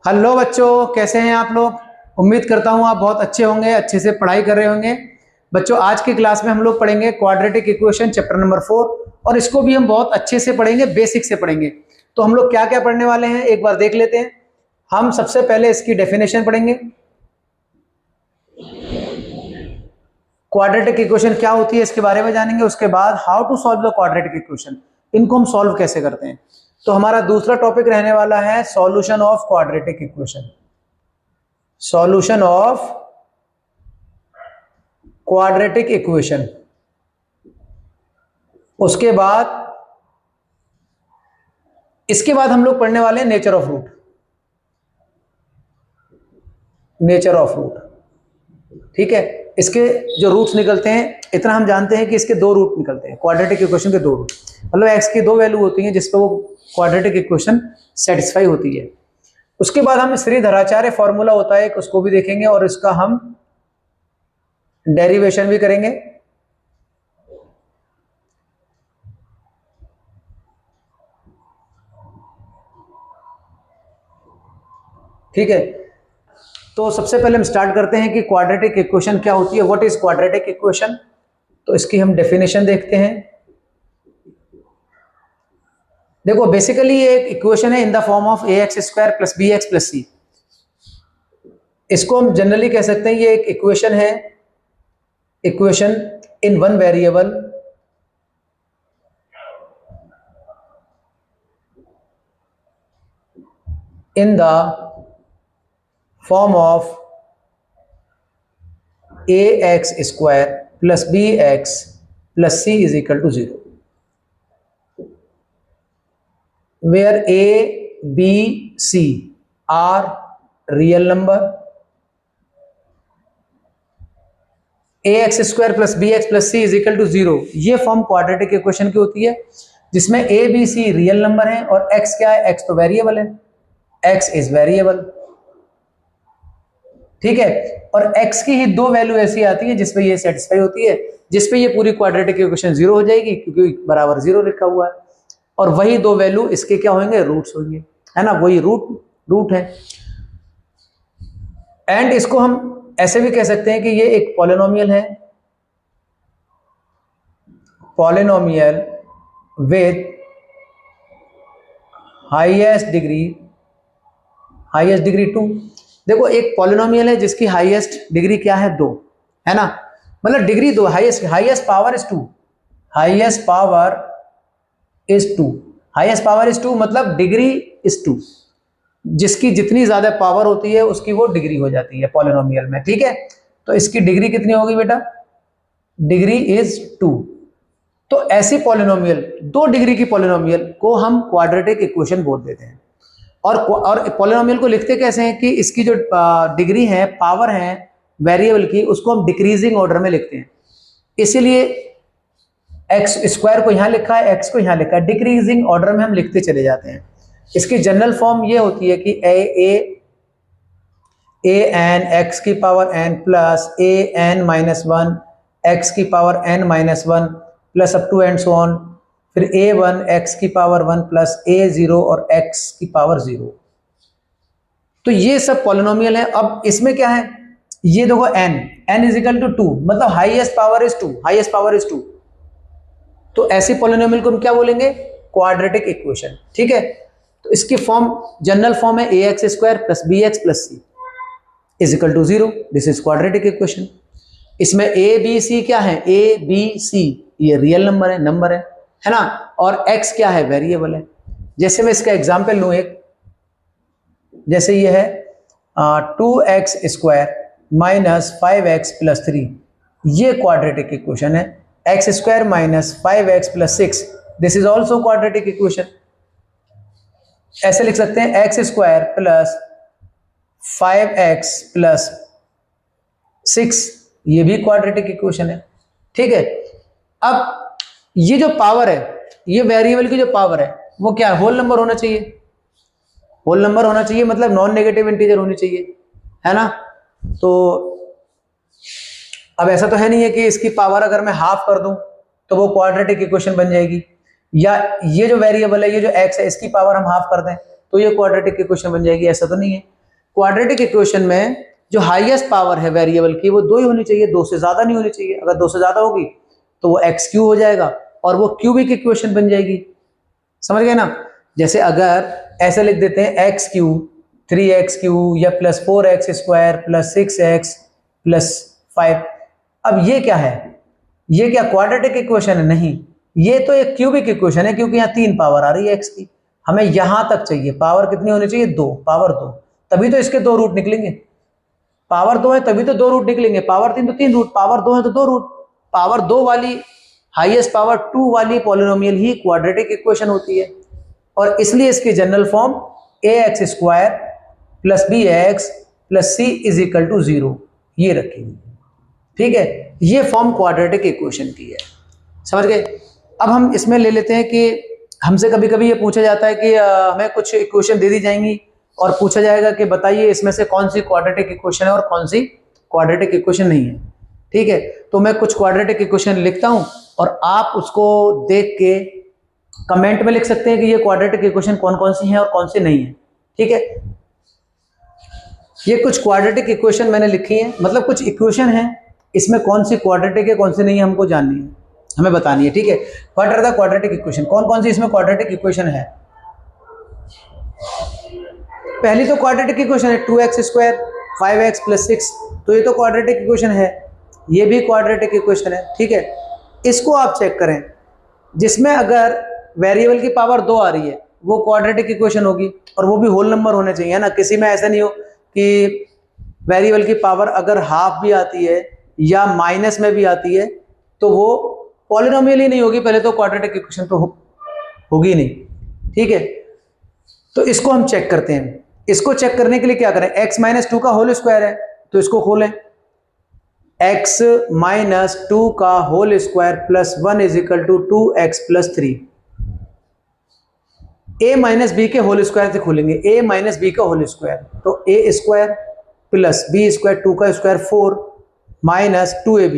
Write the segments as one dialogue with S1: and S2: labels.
S1: Hello बच्चों, कैसे हैं आप लोग। उम्मीद करता हूं आप बहुत अच्छे होंगे, अच्छे से पढ़ाई कर रहे होंगे। बच्चों, आज की क्लास में हम लोग पढ़ेंगे क्वाड्रेटिक इक्वेशन चैप्टर नंबर 4 और इसको भी हम बहुत अच्छे से पढ़ेंगे, बेसिक से पढ़ेंगे। तो हम लोग क्या क्या पढ़ने वाले हैं एक बार देख लेते हैं। हम सबसे पहले इसकी डेफिनेशन पढ़ेंगे, क्वाड्रेटिक इक्वेशन क्या होती है इसके बारे में जानेंगे। उसके बाद how to solve the quadratic equation, इनको हम सॉल्व कैसे करते हैं। तो हमारा दूसरा टॉपिक रहने वाला है solution of quadratic equation, solution of quadratic equation. उसके बाद इसके बाद हम लोग पढ़ने वाले हैं nature of root, nature of root. ठीक है, इसके जो रूट्स निकलते हैं, इतना हम जानते हैं कि इसके दो रूट निकलते हैं, क्वाड्रेटिक इक्वेशन के दो रूट, मतलब एक्स की दो वैल्यू होती हैं जिस पर वो क्वाड्रेटिक इक्वेशन सेटिस्फाई होती है। उसके बाद हम श्रीधराचार्य फॉर्मूला होता है उसको भी देखेंगे और इसका हम डेरिवेशन भी करेंगे। ठीक है, तो सबसे पहले हम स्टार्ट करते हैं कि क्वाड्रेटिक इक्वेशन क्या होती है, व्हाट इज क्वाड्रेटिक इक्वेशन। तो इसकी हम डेफिनेशन देखते हैं। देखो, बेसिकली ये एक इक्वेशन है in the form of ax square plus B x plus C. इसको हम जनरली कह सकते हैं ये एक इक्वेशन है, equation in one variable in the form of ax square plus B x plus c is equal to 0, where a, b, c are real number, ax square plus B x plus c is equal to 0। ये form quadratic equation की होती है जिसमें a, b, c real number है और x क्या है, x तो वेरिएबल है, x इज वेरिएबल। ठीक है, और x की ही दो वैल्यू ऐसी आती है जिसपे ये सेटिस्फाई होती है, जिसपे ये पूरी क्वाड्रेटिक इक्वेशन 0 हो जाएगी क्योंकि बराबर 0 लिखा हुआ है, और वही दो वैल्यू इसके क्या होंगे, रूट्स होंगे, है ना, वही रूट है। एंड इसको हम ऐसे भी कह सकते हैं कि ये एक पॉलिनोमियल है, पॉलिनोमियल विथ हाईएस्ट डिग्री 2। देखो, एक पॉलिनोमियल है जिसकी हाईएस्ट डिग्री क्या है, 2, है ना, मतलब degree 2, highest power is 2, highest power is 2 मतलब डिग्री इज 2, जिसकी जितनी ज्यादा पावर होती है उसकी वो डिग्री हो जाती है पॉलिनोमियल में। ठीक है, तो इसकी डिग्री कितनी होगी बेटा, डिग्री इज 2। तो ऐसी पॉलिनोमियल, 2 डिग्री की पॉलिनोमियल को हम क्वाड्रेटिक इक्वेशन बोल देते हैं। और पॉलिनोमियल को लिखते कैसे हैं कि इसकी जो डिग्री है, पावर है वेरिएबल की, उसको हम डिक्रीजिंग ऑर्डर में लिखते हैं। इसीलिए एक्स स्क्वायर को यहां लिखा है, एक्स को यहां लिखा है, डिक्रीजिंग ऑर्डर में हम लिखते चले जाते हैं। इसकी जनरल फॉर्म ये होती है कि ए एन एक्स की power n plus a n minus 1 x की power n minus 1 plus up to and so on, फिर ए 1 एक्स की पावर 1 प्लस ए 0 और एक्स की पावर 0। तो ये सब पॉलिनोमियल है। अब इसमें क्या है, ये देखो एन इज इक्वल टू 2, मतलब हाईएस्ट पावर इज 2, तो ऐसी पॉलिनोमियल को हम क्या बोलेंगे, क्वाड्रेटिक इक्वेशन। ठीक है, तो इसकी फॉर्म, जनरल फॉर्म है ax square plus B x plus c is equal to 0, this is quadratic equation. इसमें a b c क्या है, a b c ये रियल नंबर है ना, और x क्या है, वेरिएबल है। जैसे मैं इसका एग्जांपल लूं एक, जैसे ये है 2x square minus 5x plus 3, ये क्वाड्रेटिक इक्वेशन है। x square minus 5x plus 6, this is also quadratic equation. ऐसे लिख सकते हैं x square plus 5x plus 6, ये भी क्वाड्रेटिक इक्वेशन है। ठीक है, अब ये जो पावर है, ये वेरिएबल की जो पावर है वो क्या है, होल नंबर होना चाहिए, होल नंबर होना चाहिए, मतलब नॉन नेगेटिव इंटीजर होनी चाहिए, है ना। तो अब ऐसा तो है नहीं है कि इसकी पावर अगर मैं हाफ कर दूं तो वो क्वाड्रेटिक इक्वेशन बन जाएगी, या ये जो वेरिएबल है, ये जो x है, इसकी पावर हम हाफ कर दें तो ये क्वाड्रेटिक इक्वेशन बन जाएगी, ऐसा तो नहीं है। क्वाड्रेटिक इक्वेशन में जो हाईएस्ट पावर है वेरिएबल की वो 2 ही होनी चाहिए, 2 से ज्यादा नहीं होनी चाहिए। अगर 2 से ज्यादा होगी तो वो एक्स क्यू हो जाएगा और वो क्यूबिक इक्वेशन बन जाएगी। समझ गए ना? जैसे अगर ऐसे लिख देते हैं एक्स क्यू 3x³ या plus 4x² plus 6x plus 5। अब ये क्या है? ये क्या क्वाड्रेटिक इक्वेशन है? नहीं, ये तो एक क्यूबिक इक्वेशन है, क्योंकि यहाँ 3 पावर आ रही है x की। हमें यहां तक चाहिए, पावर कितनी होनी चाहिए? 2, पावर 2, तभी तो इसके 2 रूट निकलेंगे। पावर 2 है तभी तो 2 रूट निकलेंगे, पावर 3 तो 3 रूट, पावर 2 है तो 2 रूट। पावर 2 वाली, हाईएस्ट पावर 2 वाली पॉलिनोमियल ही क्वाड्रेटिक इक्वेशन होती है, और इसलिए इसकी general form ax² plus bx plus c is equal to 0 ये रखी हुई है। ठीक है, ये फॉर्म क्वाड्रेटिक इक्वेशन की है। समझ गए? अब हम इसमें ले लेते हैं कि हमसे कभी कभी ये पूछा जाता है कि हमें कुछ इक्वेशन दे दी जाएंगी और पूछा जाएगा कि बताइए इसमें से कौन सी क्वाड्रेटिक इक्वेशन है और कौन सी क्वाड्रेटिक इक्वेशन नहीं है। ठीक है, तो मैं कुछ क्वाड्रेटिक इक्वेशन लिखता हूं और आप उसको देख के कमेंट में लिख सकते हैं कि ये क्वाड्रेटिक इक्वेशन कौन कौन सी है और कौन सी नहीं है। ठीक है, ये कुछ क्वाड्रेटिक इक्वेशन मैंने लिखी है, मतलब कुछ इक्वेशन है, इसमें कौन सी क्वाड्रेटिक है कौन सी नहीं है हमको जाननी है, हमें बतानी है। ठीक है, what are the quadratic equation, कौन कौन सी इसमें क्वाड्रेटिक इक्वेशन है। पहली तो क्वाड्रेटिक इक्वेशन है 2x² 5x प्लस 6, तो ये तो क्वाड्रेटिक इक्वेशन है, ये भी क्वाड्रेटिक इक्वेशन है। ठीक है, इसको आप चेक करें, जिसमें अगर वेरिएबल की पावर 2 आ रही है वो क्वाड्रेटिक इक्वेशन होगी, और वो भी होल नंबर होने चाहिए, है ना। किसी में ऐसा नहीं हो कि वेरिएबल की पावर अगर हाफ भी आती है या माइनस में भी आती है तो वो पॉलिनोमियल ही नहीं होगी, पहले तो क्वाड्रेटिक इक्वेशन तो होगी नहीं। ठीक है, तो इसको हम चेक करते हैं। इसको चेक करने के लिए क्या करें, x - 2 का होल स्क्वायर है तो इसको खोलें, x - 2 का whole square plus 1 is equal to 2x plus 3। a - b के होल स्क्वायर से खोलेंगे, a - b का होल स्क्वायर, तो a² प्लस b² 2 का स्क्वायर 4 माइनस 2ab,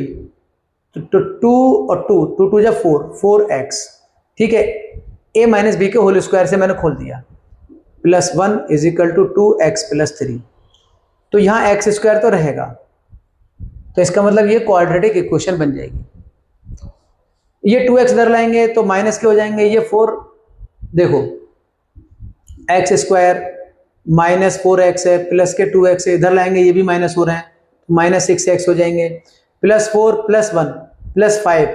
S1: तो 2 और 2 2 2 जा 4x। ठीक है, a - b के होल स्क्वायर से मैंने खोल दिया, plus 1 is equal to 2x plus 3। तो यहाँ x² तो रहेगा, तो इसका मतलब ये क्वाड्रेटिक इक्वेशन बन जाएगी। ये 2x इधर लाएंगे तो माइनस के हो जाएंगे, ये 4 देखो x² माइनस 4x है, प्लस के 2x है, इधर लाएंगे ये भी माइनस हो रहे हैं, माइनस 6x हो जाएंगे, प्लस 4 प्लस 1 प्लस 5,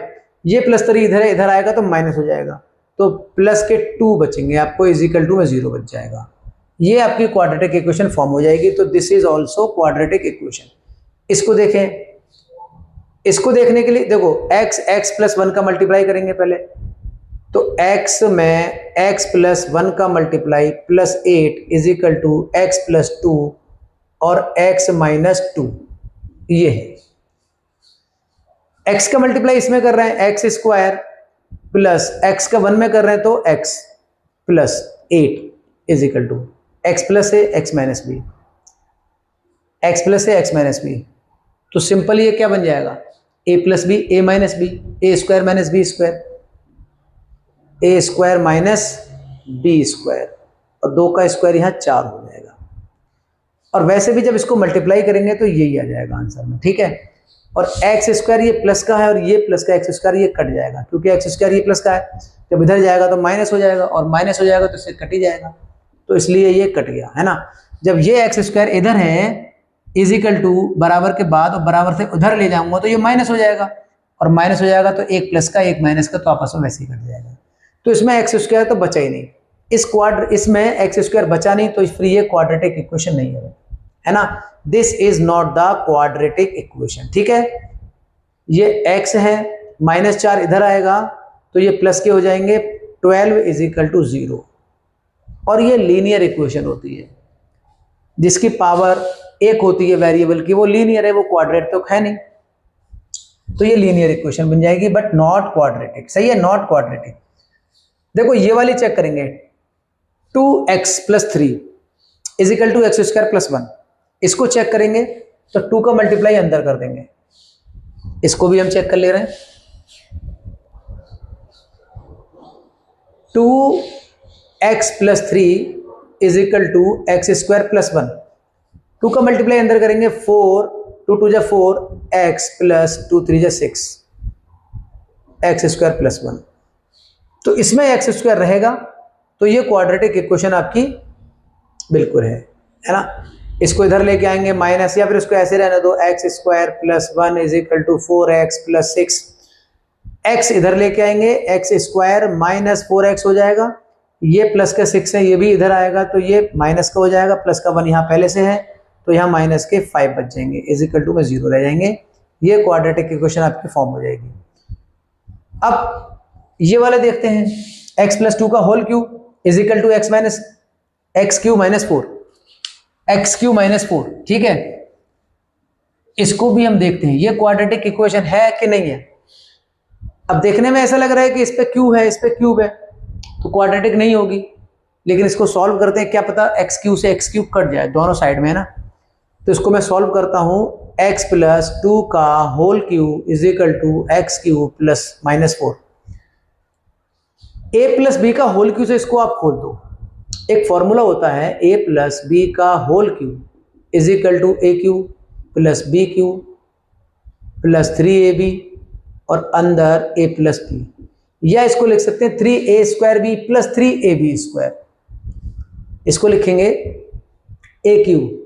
S1: ये प्लस 3 इधर है, इधर आएगा तो माइनस हो जाएगा, तो प्लस के 2 बचेंगे आपको, इज इक्वल टू में 0 बच जाएगा। ये आपकी क्वाड्रेटिक इक्वेशन फॉर्म हो जाएगी। तो this is also quadratic equation. इसको देखें, इसको देखने के लिए देखो x प्लस 1 का मल्टीप्लाई करेंगे पहले, तो x में x प्लस 1 का multiply plus 8 is equal to x plus 2 और x माइनस 2, ये है। x का मल्टीप्लाई इसमें कर रहे हैं x² प्लस x का 1 में कर रहे हैं तो x plus 8 is equal to x plus है x minus b, x plus है x माइनस बी। तो सिंपल ये क्या बन जाएगा, a plus b a minus b, a² minus b square, a² minus b square, और 2 का स्क्वायर यहाँ 4 हो जाएगा। और वैसे भी जब इसको मल्टीप्लाई करेंगे तो यही आ जाएगा आंसर में। ठीक है, और x² ये प्लस का है और ये प्लस का x² ये कट जाएगा, क्योंकि x² ये प्लस का है, जब इधर जाएगा तो माइनस हो जाएगा, और माइनस हो जाएगा तो इससे कट ही जाएगा, तो इसलिए ये कट गया, है ना। जब ये x² इधर है इज इक्वल टू बराबर के बाद और बराबर से उधर ले जाऊंगा तो ये माइनस हो जाएगा, और माइनस हो जाएगा तो एक प्लस का एक माइनस का तो आपस में वैसे ही कट जाएगा। तो इसमें x² तो बचा ही नहीं, इसमें x² बचा नहीं, तो फिर ये क्वाड्रेटिक इक्वेशन नहीं है ना। This is not the quadratic equation. ठीक है, ये x है, -4 इधर आएगा तो ये प्लस के हो जाएंगे, 12 इज इक्वल टू 0, और ये लीनियर इक्वेशन होती है जिसकी पावर 1 होती है वेरिएबल की, वो लीनियर है, वो क्वाड्रेट तो है नहीं, तो ये लीनियर इक्वेशन बन जाएगी, बट नॉट क्वाड्रेटिक। सही है, नॉट क्वाड्रेटिक। देखो ये वाली चेक करेंगे, 2x plus 3 is equal to x² plus 1, इसको चेक करेंगे तो 2 का मल्टीप्लाई अंदर कर देंगे, इसको भी हम चेक कर ले रहे हैं। 2x plus 3 is equal to x² plus 1, 2 का मल्टीप्लाई अंदर करेंगे 4, 2 2 जा 4 x प्लस 2 3 जा 6 एक्स स्क्वायर प्लस 1। तो इसमें एक्स स्क्वायर रहेगा, तो ये क्वाड्रेटिक इक्वेशन आपकी बिल्कुल है ना। इसको इधर लेके आएंगे माइनस, या फिर इसको ऐसे रहने दो, x square plus 1 is equal to 4x plus 6। X इधर लेके आएंगे, एक्स स्क्वायर माइनस 4x हो जाएगा, ये प्लस का 6 है, ये भी इधर आएगा तो ये माइनस का हो जाएगा, प्लस का 1 यहाँ पहले से है तो यहाँ माइनस के 5 बच जाएंगे, इज इक्वल टू में 0 रह जाएंगे। ये क्वाड्रेटिक इक्वेशन आपकी फॉर्म हो जाएगी। अब ये वाले देखते हैं, x प्लस 2 का whole cube is equal to x cube minus 4, x cube minus 4, ठीक है। इसको भी हम देखते हैं ये क्वाड्रेटिक इक्वेशन है कि नहीं है। अब देखने में ऐसा लग रहा है कि इस पे क्यू है, इस पे क्यूब है, तो क्वाड्रेटिक नहीं होगी, लेकिन इसको सॉल्व करते हैं, क्या पता एक्स क्यू से एक्स क्यूब कट जाए दोनों साइड में, है ना। तो इसको मैं सॉल्व करता हूं, x प्लस 2 का whole cube is equal to x cube plus minus 4। a plus b का होल क्यूब से इसको आप खोल दो, एक फॉर्मूला होता है a प्लस बी का whole cube is equal to a cube plus b cube plus 3ab और अंदर a प्लस बी, या इसको लिख सकते हैं 3a square B plus 3ab square, इसको लिखेंगे ए क्यूब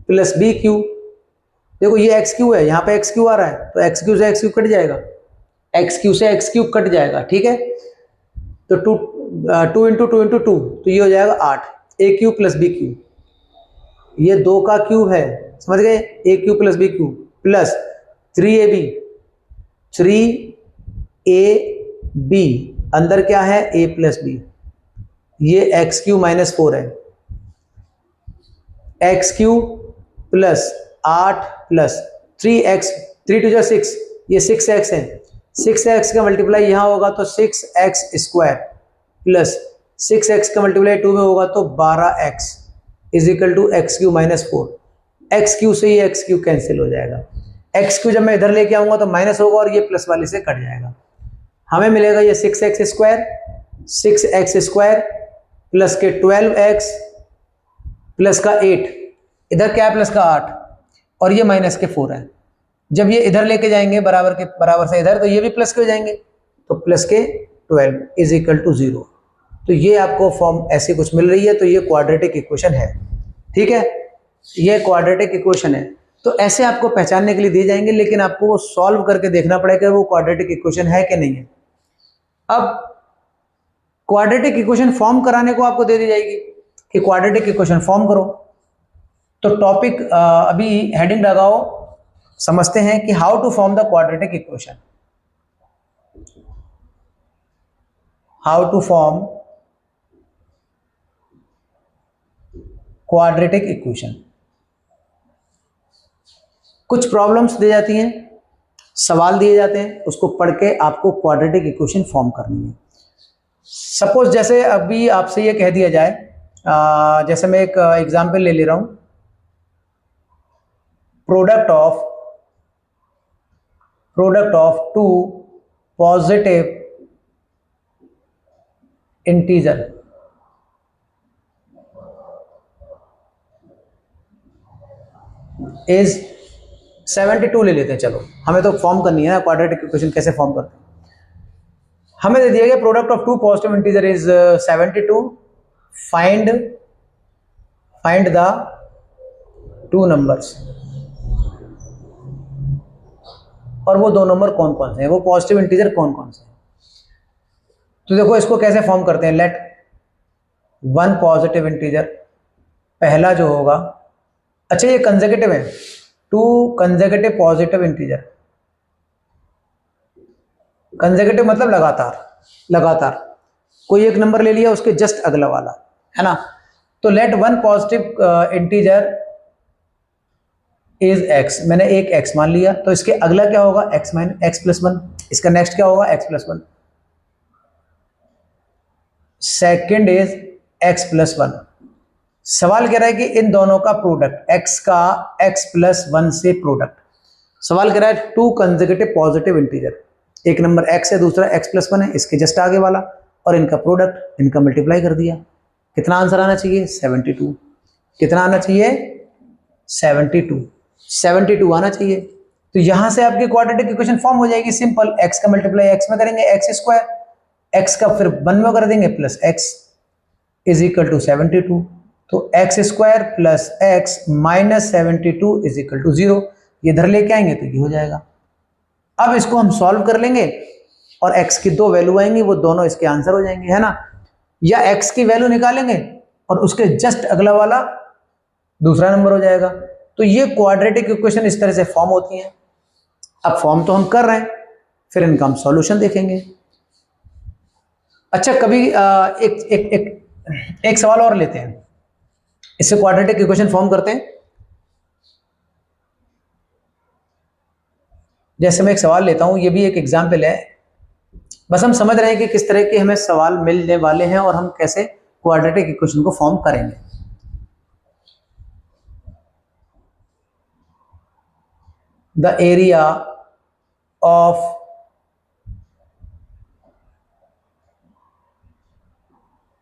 S1: प्लस बी क्यू। देखो ये एक्स क्यू है, यहाँ पे एक्स क्यू आ रहा है, तो एक्स क्यू से एक्स क्यू कट जाएगा, एक्स क्यू से एक्स क्यू कट जाएगा, ठीक है। तो 2 इंटू 2 इंटू 2, तो ये हो जाएगा 8, A cube plus B cube, ये 2 का क्यूब है, समझ गए, A cube plus B cube plus 3ab, 3ab अंदर क्या है a प्लस बी, ये एक्स क्यू माइनस 4 है, x Q plus 8 plus 3x, 3 2 6, ये 6x है, 6x का मल्टीप्लाई यहाँ होगा तो 6x स्क्वायर प्लस 6x का मल्टीप्लाई 2 में होगा तो 12x is equal to x cube minus 4। X cube से ये एक्स क्यू कैंसिल हो जाएगा, एक्स क्यू जब मैं इधर लेके आऊंगा तो माइनस होगा और ये प्लस वाले से कट जाएगा, हमें मिलेगा ये 6x स्क्वायर प्लस के 12x प्लस का 8, इधर क्या है प्लस का 8 और ये माइनस के 4 है। जब ये इधर लेके जाएंगे बराबर से इधर, तो ये भी प्लस के हो जाएंगे, तो प्लस के 12 इज इक्वल टू 0। तो ये आपको फॉर्म ऐसी कुछ मिल रही है, तो ये क्वाड्रेटिक इक्वेशन है, ठीक है, ये क्वाड्रेटिक इक्वेशन है। तो ऐसे आपको पहचानने के लिए दिए जाएंगे, लेकिन आपको वो सॉल्व करके देखना पड़ेगा वो क्वाड्रेटिक इक्वेशन है कि नहीं है। अब क्वाड्रेटिक इक्वेशन फॉर्म कराने को आपको दे दी जाएगी कि क्वाड्रेटिक इक्वेशन फॉर्म करो। तो टॉपिक अभी हेडिंग लगाओ, समझते हैं कि how to form the quadratic equation. How to form quadratic equation. कुछ प्रॉब्लम्स दी जाती हैं, सवाल दिए जाते हैं, उसको पढ़ के आपको क्वाड्रेटिक इक्वेशन फॉर्म करनी है। सपोज जैसे अभी आपसे ये कह दिया जाए, जैसे मैं एक एग्जांपल ले रहा हूं, product of two positive integer is 72 ले लेते हैं। चलो हमें तो फॉर्म करनी है ना क्वाड्रेटिक इक्वेशन, कैसे फॉर्म करते हैं। हमें दे दिया गया product of two positive integer is 72, find the two numbers, और वो 2 नंबर कौन कौन से हैं, वो पॉजिटिव इंटीजर कौन कौन से हैं। तो देखो इसको कैसे फॉर्म करते हैं। लेट वन पॉजिटिव इंटीजर, पहला जो होगा, अच्छा ये कंसेक्यूटिव है, 2 कंसेक्यूटिव पॉजिटिव इंटीजर। कंसेक्यूटिव मतलब लगातार कोई एक नंबर ले लिया उसके जस्ट अगला वाला, है ना। तो let one positive integer is x, मैंने एक x मान लिया, तो इसके अगला क्या होगा x प्लस 1, इसका नेक्स्ट क्या होगा x प्लस 1, सेकेंड इज x प्लस 1। सवाल कह रहा है कि इन दोनों का प्रोडक्ट, x का x प्लस 1 से प्रोडक्ट। सवाल कह रहा है 2 कंसेक्यूटिव पॉजिटिव इंटीजर, एक नंबर x है, दूसरा x प्लस 1 है, इसके जस्ट आगे वाला, और इनका प्रोडक्ट, इनका मल्टीप्लाई कर दिया। कितना आंसर आना चाहिए 72। कितना आना चाहिए 72 आना चाहिए। तो यहां से आपकी क्वाड्रेटिक इक्वेशन फॉर्म हो जाएगी सिंपल, x का मल्टीप्लाई x में करेंगे एक्स स्क्वायर, x का फिर 1 में कर देंगे plus x is equal to 72। तो x square plus x minus 72 is equal to 0। ये इधर लेके आएंगे तो ये हो जाएगा। अब इसको हम सॉल्व कर लेंगे और x की दो वैल्यू आएंगी, वो दोनों इसके आंसर हो जाएंगे, है ना। या x की वैल्यू निकालेंगे और उसके जस्ट अगला वाला दूसरा नंबर हो जाएगा। तो ये क्वाड्रेटिक इक्वेशन इस तरह से फॉर्म होती हैं। अब फॉर्म तो हम कर रहे हैं, फिर इनका हम सॉल्यूशन देखेंगे। अच्छा, कभी एक सवाल और लेते हैं, इससे क्वाड्रेटिक इक्वेशन फॉर्म करते हैं। जैसे मैं एक सवाल लेता हूं, ये भी एक एग्जाम्पल है, बस हम समझ रहे हैं कि किस तरह के हमें सवाल मिलने वाले हैं और हम कैसे क्वाड्रेटिक इक्वेशन को फॉर्म करेंगे। The area of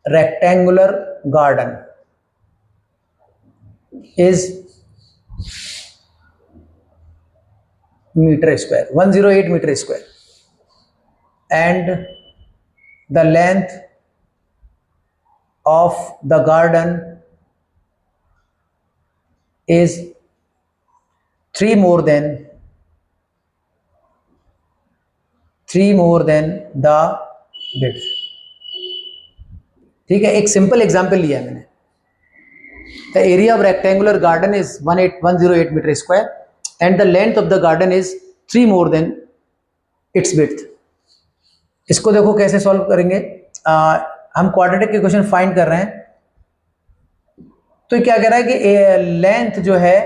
S1: rectangular garden is meter square, 108 meter square, and the length of the garden is 3 more than the width। ठीक है, एक सिंपल एग्जांपल लिया है मैंने। The area of rectangular garden is 108 metre square and the length of the garden is 3 more than its width. इसको देखो कैसे solve करेंगे। हम क्वाड्रेटिक इक्वेशन फाइंड कर रहे हैं। तो क्या कह रहा है कि लेंथ जो है,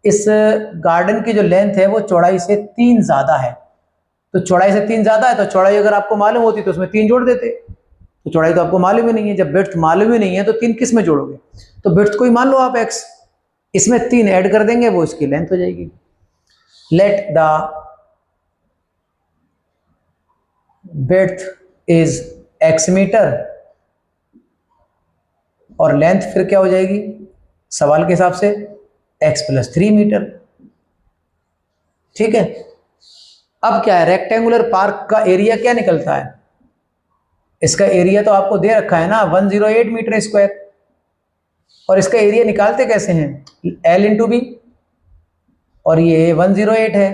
S1: इस गार्डन की जो लेंथ है वो चौड़ाई से 3 ज्यादा है। तो चौड़ाई से 3 ज्यादा है, तो चौड़ाई अगर आपको मालूम होती तो उसमें 3 जोड़ देते। तो चौड़ाई तो आपको मालूम ही नहीं है, जब विड्थ मालूम ही नहीं है तो 3 किस में जोड़ोगे। तो विड्थ को ही मान लो आप x, इसमें 3 ऐड कर देंगे, वो इसकी लेंथ हो जाएगी। Let the width is x metre और लेंथ फिर क्या हो जाएगी सवाल के हिसाब से x + 3 मीटर। ठीक है, अब क्या है, रेक्टेंगुलर पार्क का एरिया क्या निकलता है, इसका एरिया तो आपको दे रखा है ना 108 मीटर स्क्वायर। और इसका एरिया निकालते कैसे हैं, L × B, और ये 108 है।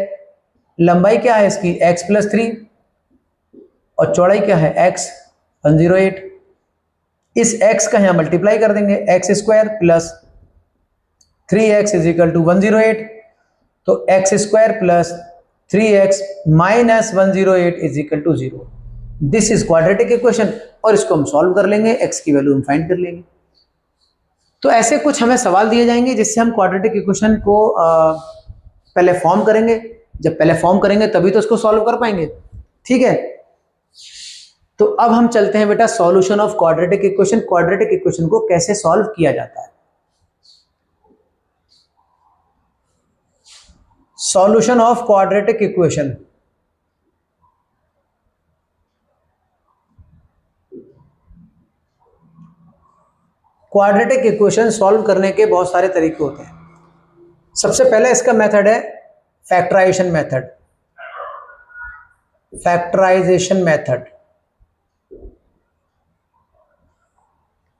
S1: लंबाई क्या है इसकी x + 3 और चौड़ाई क्या है x 108। इस x का यहाँ मल्टीप्लाई कर देंगे, x² + 3x = 108। तो x² + 3x - 108 = 0। This is quadratic equation. और इसको हम सॉल्व कर लेंगे, x की वैल्यू हम फाइंड कर लेंगे। तो ऐसे कुछ हमें सवाल दिए जाएंगे जिससे हम क्वाड्रेटिक इक्वेशन को पहले फॉर्म करेंगे। जब पहले फॉर्म करेंगे तभी तो इसको सॉल्व कर पाएंगे। ठीक है, तो अब हम चलते हैं बेटा solution of quadratic equation. Quadratic equation को कैसे सॉल्व किया जाता है। Solution of quadratic equation. Quadratic equation solve करने के बहुत सारे तरीके होते हैं। सबसे पहले इसका मेथड है फैक्टराइजेशन मेथड। फैक्टराइजेशन मेथड,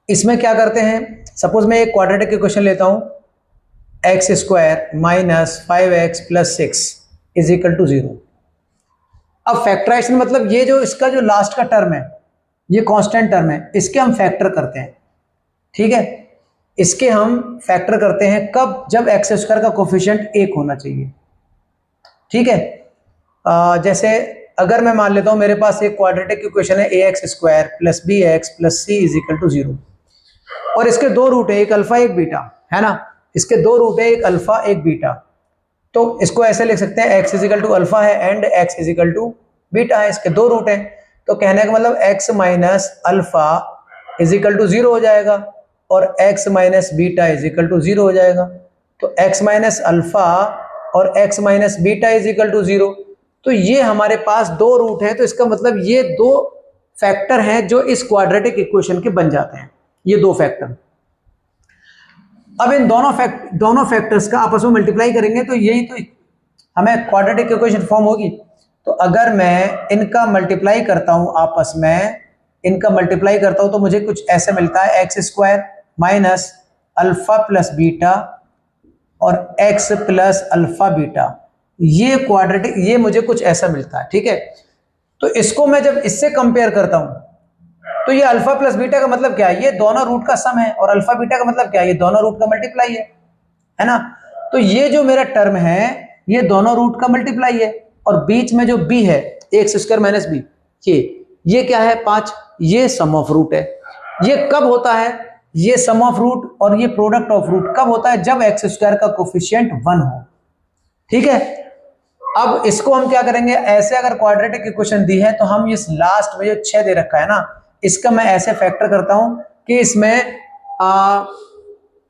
S1: इसमें क्या करते हैं, सपोज मैं एक क्वाड्रेटिक इक्वेशन लेता हूं x² - 5x + 6 = 0। अब फैक्टराइजेशन मतलब ये जो इसका जो लास्ट का टर्म है, ये कांस्टेंट टर्म है, इसके हम फैक्टर करते हैं। ठीक है, इसके हम फैक्टर करते हैं कब, जब x² का कोफिशिएंट 1 होना चाहिए। ठीक है, जैसे अगर मैं मान लेता हूं मेरे पास एक क्वाड्रेटिक इक्वेशन है ax² + bx + c = 0 और इसके दो रूट है, एक अल्फा एक बीटा, है ना। इसके दो रूट है, एक अल्फा एक बीटा। तो इसको ऐसे लिख सकते हैं x = अल्फा है एंड x = बीटा है। इसके दो रूट हैं, तो कहने का मतलब x - अल्फा = 0 हो जाएगा और x - बीटा = 0 हो जाएगा। तो x - अल्फा और x - बीटा = 0। तो ये हमारे पास दो रूट हैं, तो इसका मतलब ये दो फैक्टर हैं जो इस क्वाड्रेटिक इक्वेशन के बन जाते हैं, ये दो फैक्टर। अब इन दोनों फैक्टर्स का आपस में मल्टीप्लाई करेंगे तो यही तो हमें क्वाड्रेटिक इक्वेशन फॉर्म होगी। तो अगर मैं इनका मल्टीप्लाई करता हूं आपस में, इनका मल्टीप्लाई करता हूं तो मुझे कुछ ऐसे मिलता है, x square minus alpha plus beta और एक्स प्लस अल्फा बीटा, ये क्वाड्रेटिक, ये मुझे कुछ ऐसा मिलता है। ठीक है, तो इसको मैं जब इससे कंपेयर करता हूं तो ये अल्फा प्लस बीटा का मतलब क्या है, ये दोनों रूट का सम है, और अल्फा बीटा का मतलब क्या है, ये दोनों रूट का मल्टीप्लाई है ना। तो ये जो मेरा टर्म है ये दोनों रूट का मल्टीप्लाई है, और बीच में जो b है एक्स स्क्वायर माइनस बी, ये क्या है 5, ये सम ऑफ रूट है। ये कब होता है, ये सम ऑफ रूट और ये प्रोडक्ट ऑफ रूट कब होता है, जब एक्स स्क्वायर का कोफिशिएंट 1 हो। ठीक है, अब इसको हम क्या करेंगे, ऐसे अगर क्वाड्रेटिक इक्वेशन दी है तो हम इस लास्ट में जो 6 दे रखा है ना, इसका मैं ऐसे फैक्टर करता हूं कि इसमें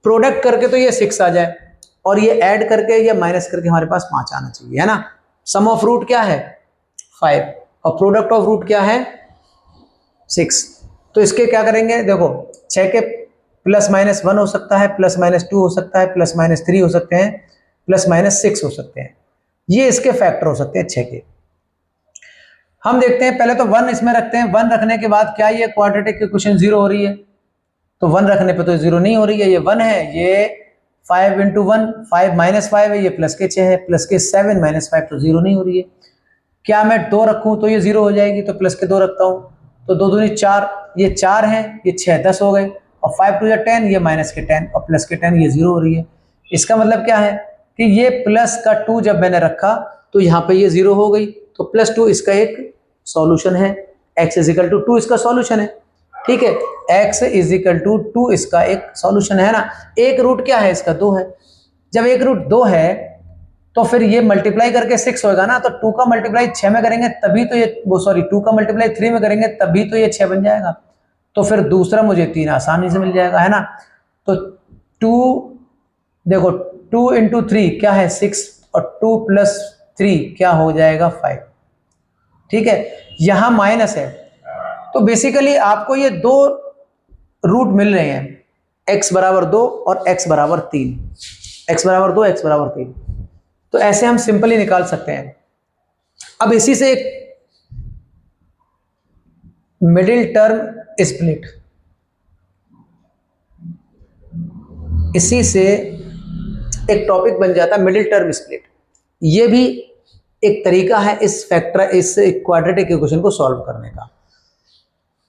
S1: प्रोडक्ट करके तो ये 6 आ जाए, और ये ऐड करके या माइनस करके हमारे पास 5 आना चाहिए, है ना। सम ऑफ रूट क्या है 5 और प्रोडक्ट ऑफ रूट क्या है 6। तो इसके क्या करेंगे, देखो 6 के प्लस माइनस 1 हो सकता है, प्लस माइनस 2 हो सकता है, प्लस माइनस 3 हो सकते हैं, प्लस माइनस 6 हो सकते हैं, ये इसके फैक्टर हो सकते हैं 6 के। हम देखते हैं पहले तो 1 इसमें रखते हैं, 1 रखने के बाद क्या ये क्वाड्रेटिक इक्वेशन 0 हो रही है, तो 1 रखने पे तो 0 नहीं हो रही है, ये 1 है, ये 5 इंटू 1 5 माइनस 5 है, ये प्लस के 6 है, प्लस के 7 माइनस 5 तो 0 नहीं हो रही है। क्या मैं 2 रखूं तो ये 0 हो जाएगी, तो प्लस के 2 रखता हूं तो 2 दूनी 4, ये 4 है, ये 6 10 हो गए, और 5 टू 10, ये माइनस के 10 और प्लस के 10, ये 0 हो रही है। इसका मतलब क्या है कि ये प्लस का 2 जब मैंने रखा तो यहाँ पे ये 0 हो गई, तो प्लस 2 इसका एक सॉल्यूशन है, x इजिकल टू 2 इसका सॉल्यूशन है। ठीक है, x इजिकल टू 2 इसका एक सॉल्यूशन है ना। एक रूट क्या है इसका 2 है, जब एक रूट 2 है तो फिर ये मल्टीप्लाई करके 6 होगा ना, तो 2 का मल्टीप्लाई 6 में करेंगे तभी तो ये 2 का मल्टीप्लाई 3 में करेंगे तभी तो ये 6 बन जाएगा, तो फिर दूसरा मुझे 3 आसानी से मिल जाएगा, है ना। तो 2 देखो 2 इंटू 3 क्या है 6, और 2 प्लस 3 क्या हो जाएगा 5। ठीक है, यहां माइनस है, तो बेसिकली आपको ये 2 रूट मिल रहे हैं, x बराबर 2 और x बराबर 3, x बराबर 2 x बराबर 3, तो ऐसे हम सिंपली निकाल सकते हैं। अब इसी से एक मिडिल टर्म स्प्लिट, इसी से एक टॉपिक बन जाता है मिडिल टर्म स्प्लिट। ये भी एक तरीका है इस क्वाड्रेटिक इक्वेशन को सॉल्व करने का।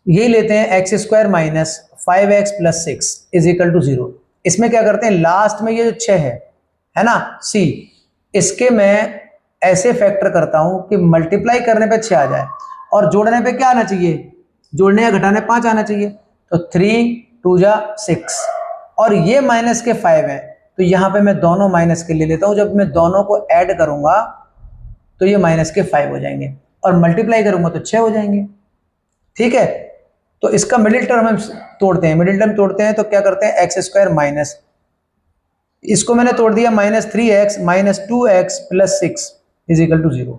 S1: ये लेते हैं x square minus 5x plus 6 is equal to 0। इसमें क्या करते हैं, लास्ट में ये जो 6 है ना c, इसके मैं ऐसे फैक्टर करता हूं कि मल्टीप्लाई करने पे 6 आ जाए और जोड़ने पे क्या आना चाहिए, जोड़ने या घटाने 5 आना चाहिए, तो 3 2 जा 6, और ये माइनस के 5 है, तो यहां पे मैं दोनों माइनस के ले लेता हूं। जब मैं दोनों को ऐड करूंगा तो ये माइनस के 5 हो जाएंगे, और मल्टीप्लाई करूंगा तो 6 हो जाएंगे। ठीक है, तो इसका मिडिल टर्म हम तोड़ते हैं, मिडिल टर्म तोड़ते हैं तो क्या करते हैं, एक्स स्क्वायर माइनस, इसको मैंने तोड़ दिया minus 3x minus 2x plus 6 is equal to 0।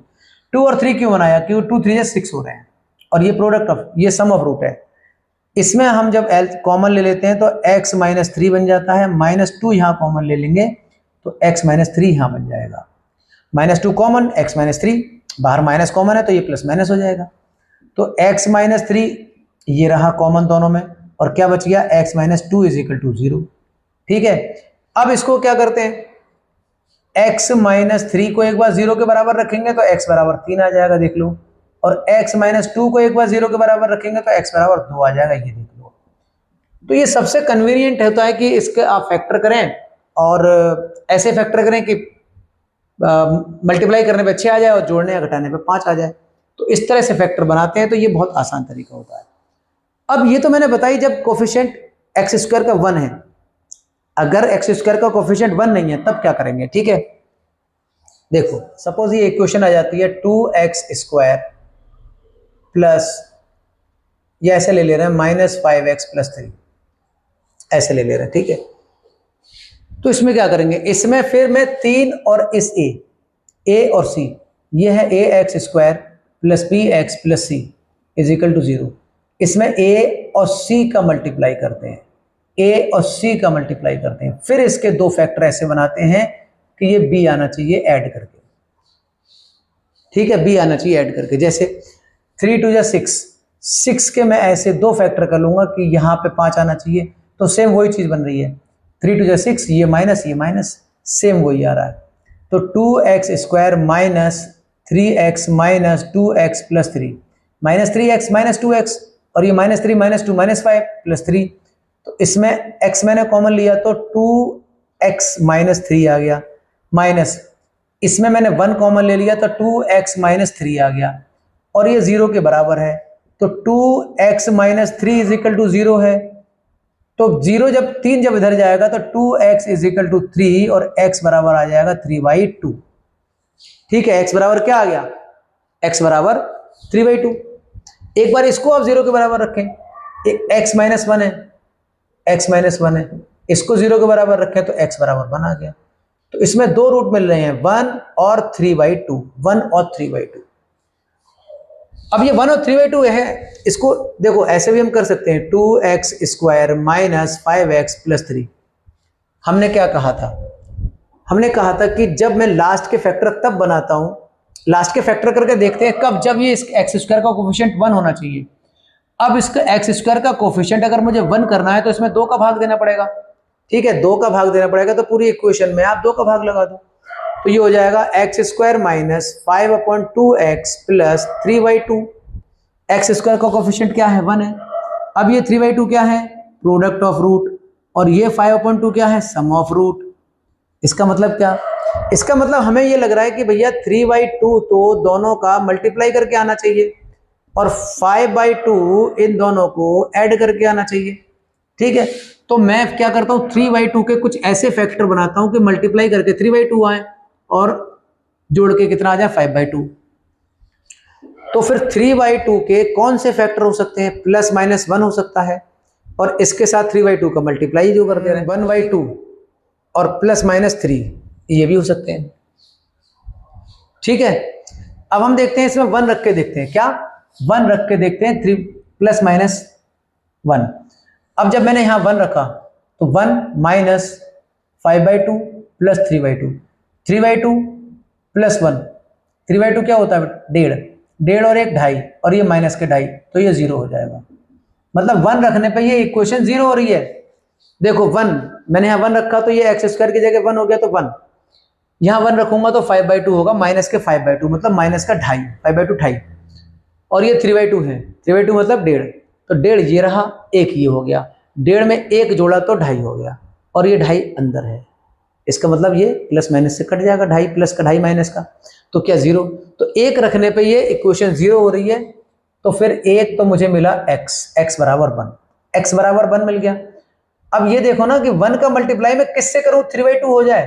S1: 2 और 3 क्यों बनाया, क्यों 2 3 6 हो रहे हैं, और ये प्रोडक्ट ऑफ, ये सम ऑफ रूट है। इसमें हम जब एल कॉमन ले लेते हैं तो x माइनस 3 बन जाता है, माइनस 2 यहाँ कॉमन ले लेंगे तो x माइनस 3 यहाँ बन जाएगा, माइनस 2 कॉमन, x माइनस 3 बाहर माइनस कॉमन है तो ये प्लस माइनस हो जाएगा, तो x माइनस 3 ये रहा कॉमन दोनों में, और क्या बच गया x minus 2 is equal to 0। ठीक है, अब इसको क्या करते हैं, x माइनस 3 को एक बार 0 के बराबर रखेंगे तो x बराबर 3 आ जाएगा, देख लो, और x माइनस 2 को एक बार 0 के बराबर रखेंगे तो x बराबर 2 आ जाएगा, ये देख लो। तो ये सबसे कन्वीनियंट होता है कि इसके आप फैक्टर करें, और ऐसे फैक्टर करें कि मल्टीप्लाई करने पे 6 आ जाए और जोड़ने या घटाने पे 5 आ जाए, तो इस तरह से फैक्टर बनाते हैं, तो ये बहुत आसान तरीका होता है। अब ये तो मैंने बताई जब कोफिशिएंट एक्स स्क्वायर का 1 है, अगर एक्स स्क्वायर का कोफिशिएंट 1 नहीं है तब क्या करेंगे। ठीक है, देखो सपोज ये इक्वेशन आ जाती है 2x स्क्वायर प्लस, ये ऐसे ले ले रहे हैं माइनस 5x प्लस 3, ऐसे ले ले रहे हैं। ठीक है, तो इसमें क्या करेंगे, इसमें फिर मैं 3 और इस a और c, ये है ax square plus bx plus c is equal to 0, इसमें a और c का मल्टीप्लाई करते हैं, ए और सी का मल्टीप्लाई करते हैं, फिर इसके दो फैक्टर ऐसे बनाते हैं कि ये बी आना चाहिए ऐड करके, ठीक है, बी आना चाहिए ऐड करके। जैसे 3 2 6, 6 के मैं ऐसे दो फैक्टर कर लूंगा कि यहाँ पे 5 आना चाहिए, तो सेम वही चीज बन रही है, 3 2 6, ये माइनस सेम वही आ रहा है। तो 2x² minus 3x minus 2x plus 3, minus 3x minus 2x, और ये -3 -2 -5 प्लस 3, तो इसमें x मैंने कॉमन लिया तो 2x माइनस 3 आ गया, माइनस इसमें मैंने 1 कॉमन ले लिया तो 2x माइनस 3 आ गया, और ये 0 के बराबर है, तो 2x minus 3 is equal to 0 है। तो 0 जब 3 जब इधर जाएगा तो 2x इज इक्वल टू 3 और x बराबर आ जाएगा 3/2। ठीक है, x बराबर क्या आ गया, x बराबर 3/2। एक बार इसको आप 0 के बराबर रखें, x माइनस 1 है, x माइनस 1 है, इसको 0 के बराबर रखें तो x बराबर 1 आ गया। तो इसमें दो रूट मिल रहे हैं, 1 और 3/2, 1 और 3/2। अब ये 1 और 3/2 है, इसको देखो ऐसे भी हम कर सकते हैं, 2x² माइनस 5x प्लस 3। हमने क्या कहा था, हमने कहा था कि जब मैं लास्ट के फैक्टर तब बनाता हूं, लास्ट के फैक्टर करके देखते हैं कब, जब ये x² का कोफिशिएंट 1 होना चाहिए। अब इसका x² का कोफिशिएंट अगर मुझे 1 करना है तो इसमें 2 का भाग देना पड़ेगा, ठीक है, 2 का भाग देना पड़ेगा, तो पूरी इक्वेशन में आप 2 का भाग लगा दो, तो ये हो जाएगा x² minus 5/2x plus 3/2। x² का कोफिशिएंट क्या है, 1 है। अब ये 3/2 क्या है, प्रोडक्ट ऑफ रूट, और ये 5/2 क्या है, सम ऑफ रूट। इसका मतलब क्या, इसका मतलब हमें ये लग रहा है कि भैया 3/2 तो दोनों का मल्टीप्लाई करके आना चाहिए, और 5/2 इन दोनों को ऐड करके आना चाहिए, ठीक है। तो मैं क्या करता हूं, 3/2 के कुछ ऐसे फैक्टर बनाता हूं कि मल्टीप्लाई करके 3/2 आए और जोड़ के कितना आ जाए, 5/2। तो फिर 3/2 के कौन से फैक्टर हो सकते हैं, प्लस माइनस 1 हो सकता है, और इसके साथ 3/2 का मल्टीप्लाई जो कर दे रहे हैं, 1/2 और प्लस माइनस 3, ये भी हो सकते हैं, ठीक है। अब हम देखते हैं इसमें 1 रख के देखते हैं, क्या 1 रख के देखते हैं, 3 प्लस माइनस 1। अब जब मैंने यहां 1 रखा तो 1 माइनस 5/2 प्लस 3/2, 3/2 प्लस 1, 3/2 क्या होता है, 1.5 और 1 2.5, और ये माइनस के 2.5, तो ये 0 हो जाएगा। मतलब 1 रखने पे ये इक्वेशन 0 हो रही है। देखो 1 मैंने यहाँ 1 रखा तो ये x² की जगह 1 हो गया, तो 1 यहाँ 1 रखूंगा तो 5/2 होगा, माइनस के 5/2 मतलब माइनस का 2.5, 5/2 2.5, और ये 3/2 है, 3/2 मतलब 1.5, तो 1.5 ये रहा, 1 ये हो गया, 1.5 में 1 जोड़ा तो 2.5 हो गया, और ये 2.5 अंदर है, इसका मतलब ये प्लस माइनस से कट जाएगा, 2.5 प्लस का 2.5 माइनस का, तो क्या 0। तो 1 रखने पे ये इक्वेशन 0 हो रही है, तो फिर 1 तो मुझे मिला x बराबर 1, x बराबर 1 मिल गया। अब ये देखो ना कि 1 का मल्टीप्लाई मैं किससे करूं, 3/2 हो जाए।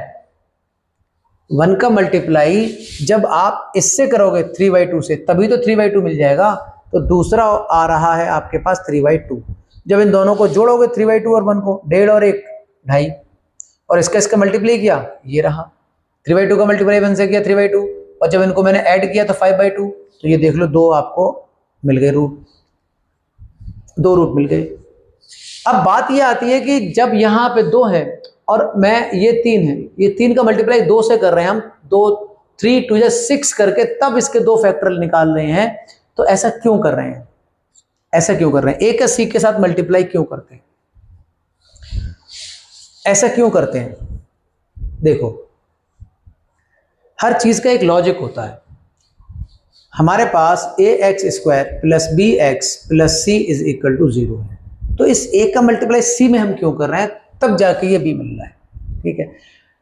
S1: 1 का मल्टीप्लाई जब आप इससे करोगे 3/2 से, तभी तो 3/2 मिल जाएगा। तो दूसरा आ रहा है आपके पास 3/2, जब इन दोनों को जोड़ोगे 3/2 और 1 को, 1.5 और 1 2.5, और इसका मल्टीप्लाई किया, ये रहा 3/2 का मल्टीप्लाई 1 से किया 3/2, और जब इनको मैंने ऐड किया तो 5/2, तो ये देख लो 2 आपको मिल गए रूट, 2 रूट मिल गए। अब बात ये आती है कि जब यहाँ पे 2 है और मैं ये 3 है, ये 3 का मल्टीप्लाई 2 से कर रहे हैं हम, 2 3 2 6 करके तब इसके 2 फैक्टर निकाल रहे हैं। तो ऐसा क्यों कर रहे हैं, ऐसा क्यों कर रहे हैं, ए का सी के साथ मल्टीप्लाई क्यों करते हैं, ऐसा क्यों करते हैं। देखो हर चीज का एक लॉजिक होता है। हमारे पास ax² plus bx plus c is equal to 0 है, तो इस a का मल्टीप्लाई c में हम क्यों कर रहे हैं, तब जाके ये b मिल रहा है, ठीक है।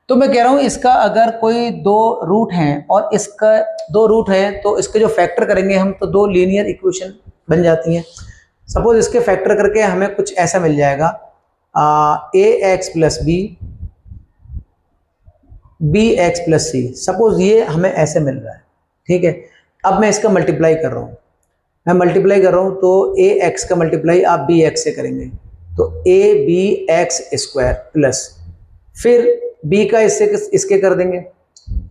S1: तो मैं कह रहा हूं इसका अगर कोई 2 रूट हैं और इसका 2 रूट है तो इसके जो फैक्टर करेंगे हम, तो 2 लीनियर इक्वेशन बन जाती हैं। सपोज इसके फैक्टर करके हमें कुछ ऐसा मिल जाएगा, ax plus b, bx plus c, suppose ये हमें ऐसे मिल रहा है, ठीक है। अब मैं इसका मल्टीप्लाई कर रहा हूँ, मैं मल्टीप्लाई कर रहा हूँ, तो ax का मल्टीप्लाई आप bx से करेंगे, तो abx² प्लस फिर b का इसके कर देंगे,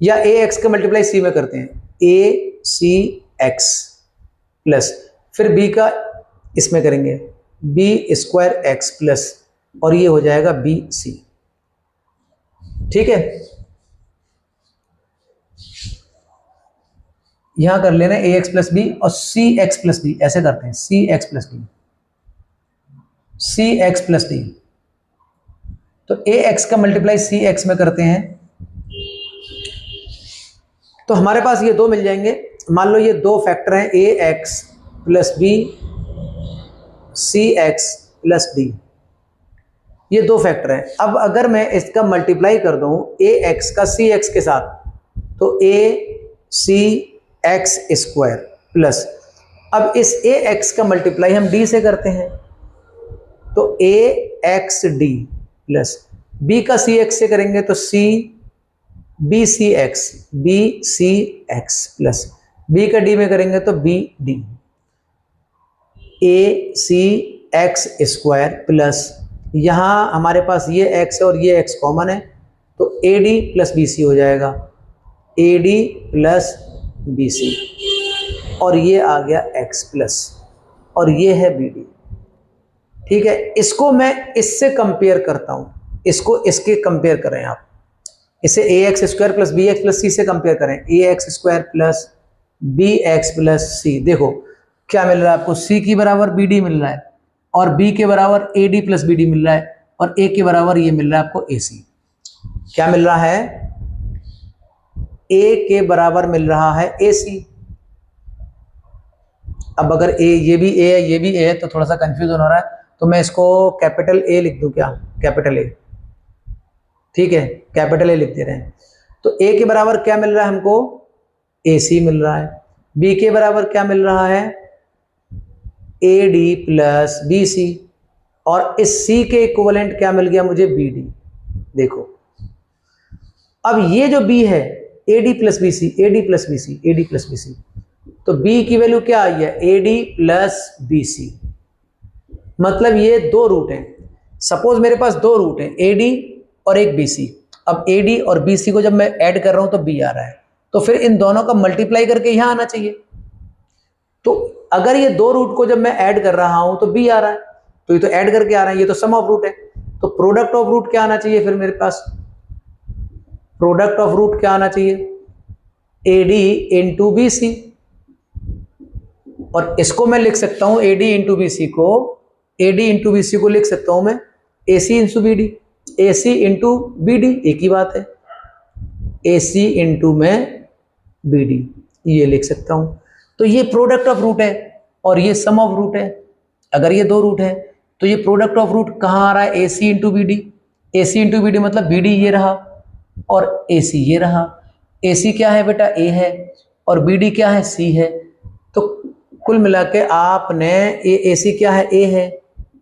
S1: या ax का मल्टीप्लाई c में करते हैं, acx प्लस फिर b का इसमें करेंगे b² x प्लस और ये हो जाएगा बी सी। ठीक है, यहां कर लेना ए एक्स प्लस बी और सी एक्स प्लस डी, ऐसे करते हैं सी एक्स प्लस डी, सी एक्स प्लस डी। तो ए एक्स का मल्टीप्लाई सी एक्स में करते हैं तो हमारे पास ये दो मिल जाएंगे। मान लो ये दो फैक्टर हैं, A X plus B C x plus D, ये दो फैक्टर हैं। अब अगर मैं इसका मल्टीप्लाई कर दूं ए एक्स का सी एक्स के साथ, तो a c x square plus, अब इस ए एक्स का मल्टीप्लाई हम डी से करते हैं, तो a x d plus b का सी एक्स से करेंगे तो सी बी सी एक्स प्लस बी का डी में करेंगे तो बी डी, ए सी एक्स स्क्वायर प्लस, यहाँ हमारे पास ये x है और ये x कॉमन है, तो a D plus B c हो जाएगा, a D plus B C, और ये आ गया x प्लस, और ये है बी डी। ठीक है, इसको मैं इससे कंपेयर करता हूँ, इसको इसके कंपेयर करें आप, इसे A X square plus B x plus C से कंपेयर करें, A X square plus B x plus C. देखो क्या मिल रहा है आपको, सी की बराबर बी डी मिल रहा है, और बी के बराबर A D plus B D मिल रहा है, और ए के बराबर ये मिल रहा है आपको ए सी। क्या मिल रहा है, ए के बराबर मिल रहा है ए सी। अब अगर ए, ये भी ए है ये भी ए है तो थोड़ा सा कंफ्यूजन हो रहा है, तो मैं इसको कैपिटल ए लिख दूं क्या, कैपिटल ए। ठीक है, कैपिटल ए लिख दे रहे हैं। तो ए के बराबर क्या मिल रहा है हमको, ए सी मिल रहा है। बी के बराबर क्या मिल रहा है, a D plus B C, और इस सी के इक्विवेलेंट क्या मिल गया मुझे, बी डी। देखो अब ये जो बी है, a D plus B c, a D plus B c, a D plus B c, तो बी की वैल्यू क्या आई है, a D plus B c. मतलब ये दो रूट हैं, सपोज मेरे पास दो रूट हैं, ए डी और एक बी सी। अब ए डी और बी सी को जब मैं ऐड कर रहा हूं तो बी आ रहा है, तो फिर इन दोनों का मल्टीप्लाई करके यहां आना चाहिए। तो अगर ये दो रूट को जब मैं ऐड कर रहा हूं तो बी आ रहा है, तो ये तो ऐड करके आ रहा है, ये तो सम ऑफ रूट है, तो प्रोडक्ट ऑफ रूट क्या आना चाहिए फिर मेरे पास, प्रोडक्ट ऑफ रूट क्या आना चाहिए, ए डी इंटू बी सी। और इसको मैं लिख सकता हूं A D into B C को, A D into B C को लिख सकता हूं मैं A C into B D, A C into B D एक ही बात है, ए सी इंटू में बी डी, ये लिख सकता हूं। तो ये प्रोडक्ट ऑफ रूट है और ये सम ऑफ रूट है। अगर ये दो रूट है तो ये प्रोडक्ट ऑफ रूट कहाँ आ रहा है, A C into B D, A C into B D मतलब बी डी ये रहा और ए सी ये रहा। ए सी क्या है बेटा, ए है, और बी डी क्या है, सी है। तो कुल मिला के आपने ए सी क्या है, ए है,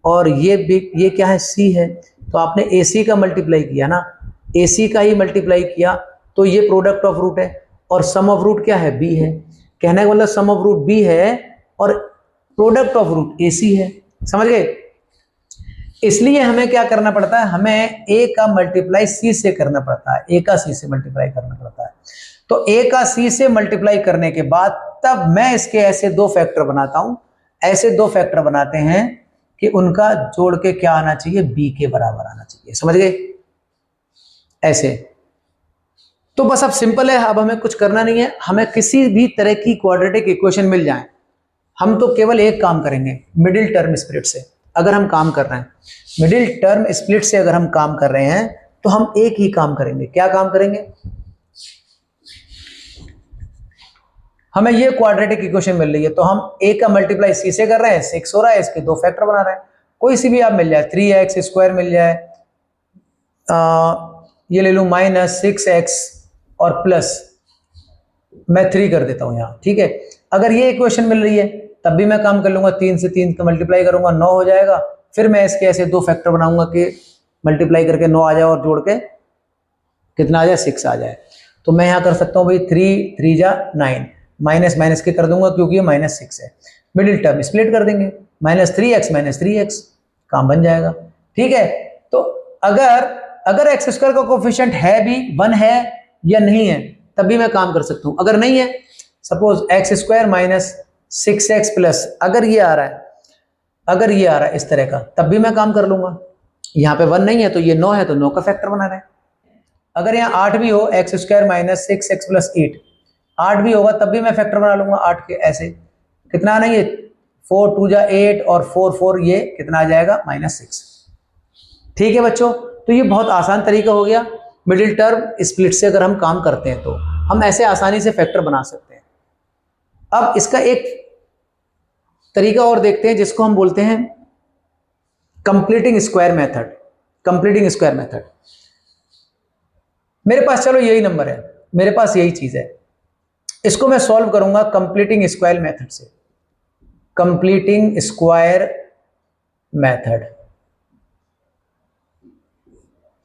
S1: और ये क्या है, सी है, तो आपने ए सी का मल्टीप्लाई किया ना, ए सी का ही मल्टीप्लाई किया, तो ये प्रोडक्ट ऑफ रूट है, और सम ऑफ रूट क्या है, बी है। कहने का मतलब सम ऑफ रूट बी है और प्रोडक्ट ऑफ रूट ए सी है। समझ गए? इसलिए हमें क्या करना पड़ता है, हमें ए का मल्टीप्लाई सी से करना पड़ता है, ए का सी से मल्टीप्लाई करना पड़ता है। तो ए का सी से मल्टीप्लाई करने के बाद तब मैं इसके ऐसे दो फैक्टर बनाता हूं, ऐसे दो फैक्टर बनाते हैं कि उनका जोड़ के क्या आना चाहिए, बी के बराबर आना चाहिए। समझ गए? ऐसे तो बस अब सिंपल है, अब हमें कुछ करना नहीं है। हमें किसी भी तरह की क्वाड्रेटिक इक्वेशन मिल जाए, हम तो केवल एक काम करेंगे, मिडिल टर्म स्प्लिट से। अगर हम काम कर रहे हैं मिडिल टर्म स्प्लिट से, अगर हम काम कर रहे हैं तो हम एक ही काम करेंगे। क्या काम करेंगे? हमें ये क्वाड्रेटिक इक्वेशन मिल रही है तो हम ए का मल्टीप्लाई सी से कर रहे हैं, 6 हो रहा है, इसके दो फैक्टर बना रहे हैं। कोई सी भी आप मिल जाए, 3x स्क्वायर मिल जाए, ये ले लूं -6x और प्लस मैं 3 कर देता हूं यहां। ठीक है, अगर ये इक्वेशन मिल रही है तब भी मैं काम कर लूंगा, 3 से 3 का मल्टीप्लाई करूंगा, 9 हो जाएगा। फिर मैं इसके ऐसे दो फैक्टर बनाऊंगा कि मल्टीप्लाई करके 9 आ जाए और जोड़ के कितना आ जाए, 6 आ जाए। तो मैं यहां कर सकता हूं भाई 3 3 जा 9, माइनस माइनस के कर दूंगा क्योंकि ये -6 है। मिडिल टर्म स्प्लिट कर देंगे, -3x, काम बन जाएगा। ठीक है, तो अगर एक्स स्क्वायर का कोफिशिएंट है भी 1 है या नहीं है तब भी मैं काम कर सकता हूं। अगर नहीं है, suppose x square -6x plus, अगर ये आ रहा है इस तरह का, तब भी मैं काम कर लूंगा। यहाँ पे 1 नहीं है तो ये 9 है, तो 9 का फैक्टर बना रहे हैं। अगर यहाँ 8 भी हो, x square minus 6x plus 8, 8 भी होगा तब भी मैं फैक्टर बना लूंगा 8 के। ऐसे कितना आना, ये 4 2 जा 8 और 4 4, ये कितना आ जाएगा -6। ठीक है बच्चों, तो ये बहुत आसान तरीका हो गया मिडिल टर्म स्प्लिट से। अगर हम काम करते हैं तो हम ऐसे आसानी से फैक्टर बना सकते हैं। अब इसका एक तरीका और देखते हैं जिसको हम बोलते हैं completing square method. Completing square method, मेरे पास चलो यही नंबर है, मेरे पास यही चीज है, इसको मैं सॉल्व करूंगा कंप्लीटिंग स्क्वायर मेथड से। कंप्लीटिंग स्क्वायर मेथड,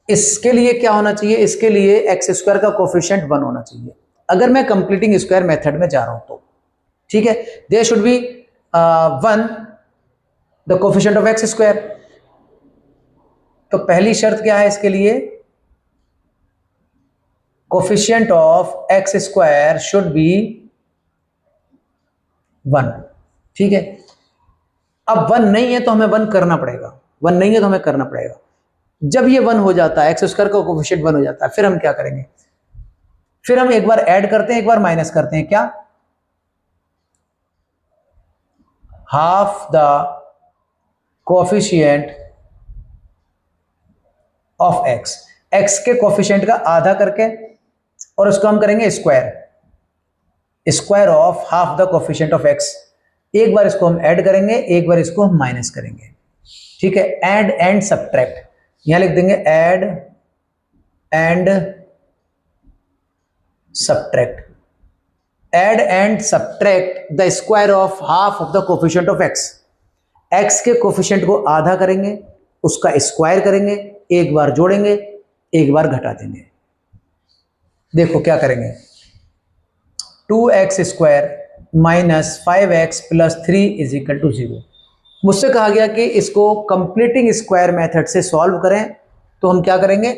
S1: इसके लिए क्या होना चाहिए, इसके लिए एक्स स्क्वायर का कोफिशिएंट 1 होना चाहिए अगर मैं कंप्लीटिंग स्क्वायर मेथड में जा रहा हूं तो। ठीक है, there should be 1 the coefficient of x square. तो पहली शर्त क्या है इसके लिए, coefficient of x square should be 1। ठीक है, अब 1 नहीं है तो हमें 1 करना पड़ेगा, 1 नहीं है तो हमें करना पड़ेगा। जब ये 1 हो जाता है, एक्स स्क्वायर का कोफिशिएंट 1 हो जाता है, फिर हम क्या करेंगे, फिर हम एक बार ऐड करते हैं, एक बार माइनस करते हैं। क्या, half the coefficient of x, x के कोफिशिएंट का आधा करके, और उसको हम करेंगे square, square of half the coefficient of x. एक बार इसको हम ऐड करेंगे, एक बार इसको हम माइनस करेंगे। ठीक है, ऐड एंड सब्ट्रैक्ट, यहां लिख देंगे add and subtract. Add and subtract the square of half of the coefficient of x. X के कोफिशिएंट को आधा करेंगे, उसका स्क्वायर करेंगे, एक बार जोड़ेंगे, एक बार घटा देंगे। देखो क्या करेंगे, 2x square minus 5x plus 3 is equal to 0। मुझसे कहा गया कि इसको कंप्लीटिंग स्क्वायर मेथड से सॉल्व करें, तो हम क्या करेंगे,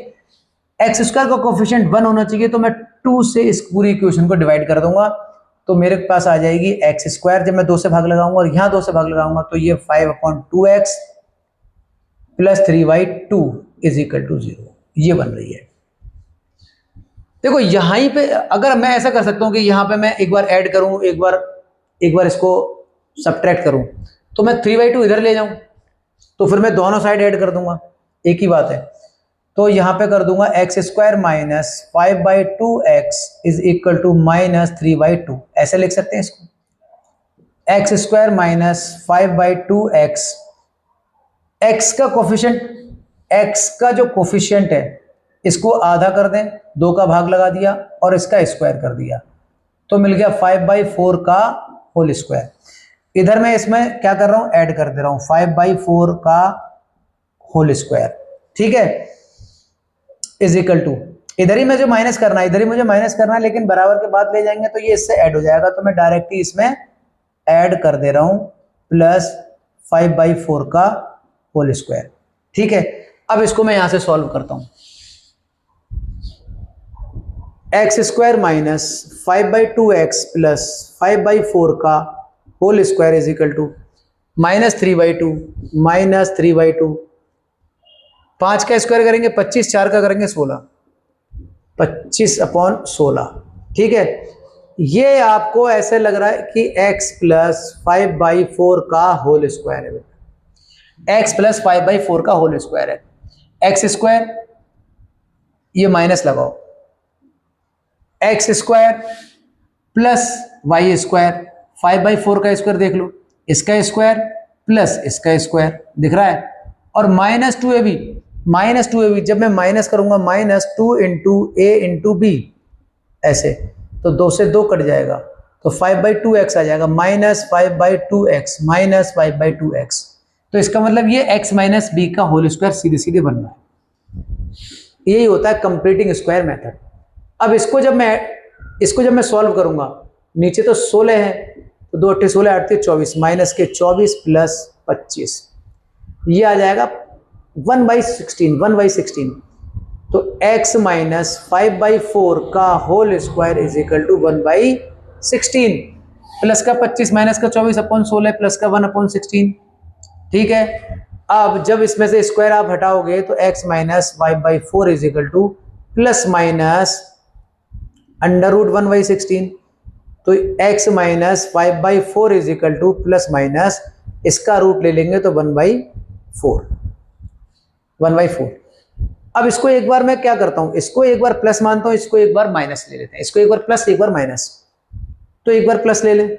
S1: एक्स स्क्वायर का कोफिशिएंट 1 होना चाहिए, तो मैं 2 से इस पूरी इक्वेशन को डिवाइड कर दूंगा, तो मेरे पास आ जाएगी एक्स स्क्वायर। जब मैं 2 से भाग लगाऊंगा और यहां 2 से भाग लगाऊंगा तो ये 5/2x plus 3/2 is equal to 0, ये बन रही है। देखो यहीं पे अगर मैं ऐसा कर सकता हूं कि यहां पे मैं एक बार ऐड करूं, एक बार इसको सब्ट्रैक्ट करूं, तो मैं 3/2 इधर ले जाऊं, तो फिर मैं दोनों साइड ऐड कर दूंगा, एक ही बात है। तो यहां पे कर दूंगा x square minus 5/2x is equal to minus 3/2, ऐसे लिख सकते हैं इसको, x square minus 5/2x। X का कोफिशिएंट, एक्स का जो कोफिशिएंट है इसको आधा कर दें, 2 का भाग लगा दिया और इसका स्क्वायर कर दिया, तो मिल गया 5/4 का होल स्क्वायर। इधर मैं इसमें क्या कर रहा हूं, ऐड कर दे रहा हूं 5/4 का होल स्क्वायर। ठीक है, इज इक्वल टू, इधर ही मुझे माइनस करना है, इधर ही मुझे माइनस करना है, लेकिन बराबर के बाद ले जाएंगे तो ये इससे ऐड हो जाएगा, तो मैं डायरेक्टली इसमें ऐड कर दे रहा हूं प्लस 5/4 का होल स्क्वायर। ठीक है, अब इसको मैं यहां से सॉल्व करता हूं, x square minus 5/2x plus 5/4 का whole square is equal to -3/2 minus 3/2, 5 का स्क्वायर करेंगे 25, 4 का करेंगे 16, 25/16। ठीक है, ये आपको ऐसे लग रहा है कि x प्लस 5/4 का होल स्क्वायर है, x प्लस 5/4 का होल स्क्वायर है। एक्स स्क्वायर, ये माइनस लगाओ, x square plus y square, 5/4 का स्क्वायर देख लो, इसका स्क्वायर प्लस इसका स्क्वायर दिख रहा है, और -2ab, -2ab जब मैं माइनस करूंगा -2 इंटू a इंटू b, ऐसे तो 2 से 2 कट जाएगा, तो 5/2x आ जाएगा, -5/2x माइनस 5/2x। तो इसका मतलब ये x माइनस बी का होल स्क्वायर सीधे सीधे बनना है। यही होता है कंप्लीटिंग स्क्वायर मेथड। अब इसको जब मैं सॉल्व करूंगा, नीचे तो 16 है, तो 2 8 16 8 24, माइनस के 24 प्लस 25, ये आ जाएगा 1/16। तो x माइनस 5/4 का whole square is equal to 1/16, plus का 25 माइनस का 24/16 प्लस का 1/16। ठीक है, अब जब इसमें से स्क्वायर आप हटाओगे तो x minus 5/4 is equal to plus minus √1/16। तो x minus 5/4 is equal to plus minus इसका रूट ले लेंगे तो 1/4। अब इसको एक बार मैं क्या करता हूं, इसको एक बार प्लस मानता हूं, इसको एक बार माइनस ले लेते हैं। इसको एक बार प्लस एक बार माइनस, तो एक बार प्लस ले लें,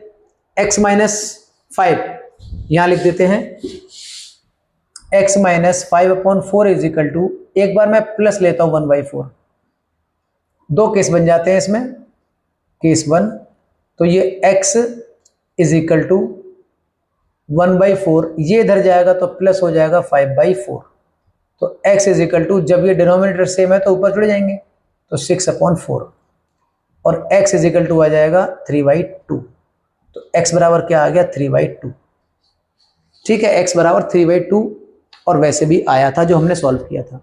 S1: x माइनस 5 यहां लिख देते हैं। x minus 5/4 is equal to, एक बार मैं प्लस लेता हूं 1/4। दो केस बन जाते हैं इसमें, केस 1, तो ये x इज इक्वल टू 1/4, ये इधर जाएगा तो प्लस हो जाएगा 5/4। तो x इज इक्वल टू, जब ये डिनोमिनेटर सेम है तो ऊपर चढ़ जाएंगे, तो 6/4 और x इज इक्वल टू आ जाएगा 3/2। तो x बराबर क्या आ गया, 3/2। ठीक है, x बराबर 3/2 और वैसे भी आया था जो हमने सॉल्व किया था।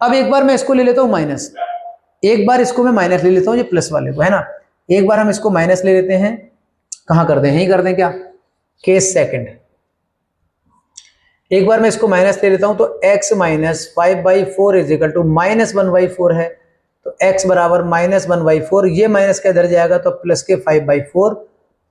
S1: अब एक बार मैं इसको ले लेता हूं माइनस, एक बार इसको मैं माइनस ले लेता हूं, ये प्लस वाले को है ना, एक बार हम इसको माइनस ले लेते हैं। कहां कर दें, यही कर दें क्या, केस सेकंड। एक बार मैं इसको माइनस ले लेता हूं तो x minus 5/4 is equal to minus 1/4 है, तो x बराबर माइनस 1/4, ये माइनस का इधर जाएगा तो प्लस के 5/4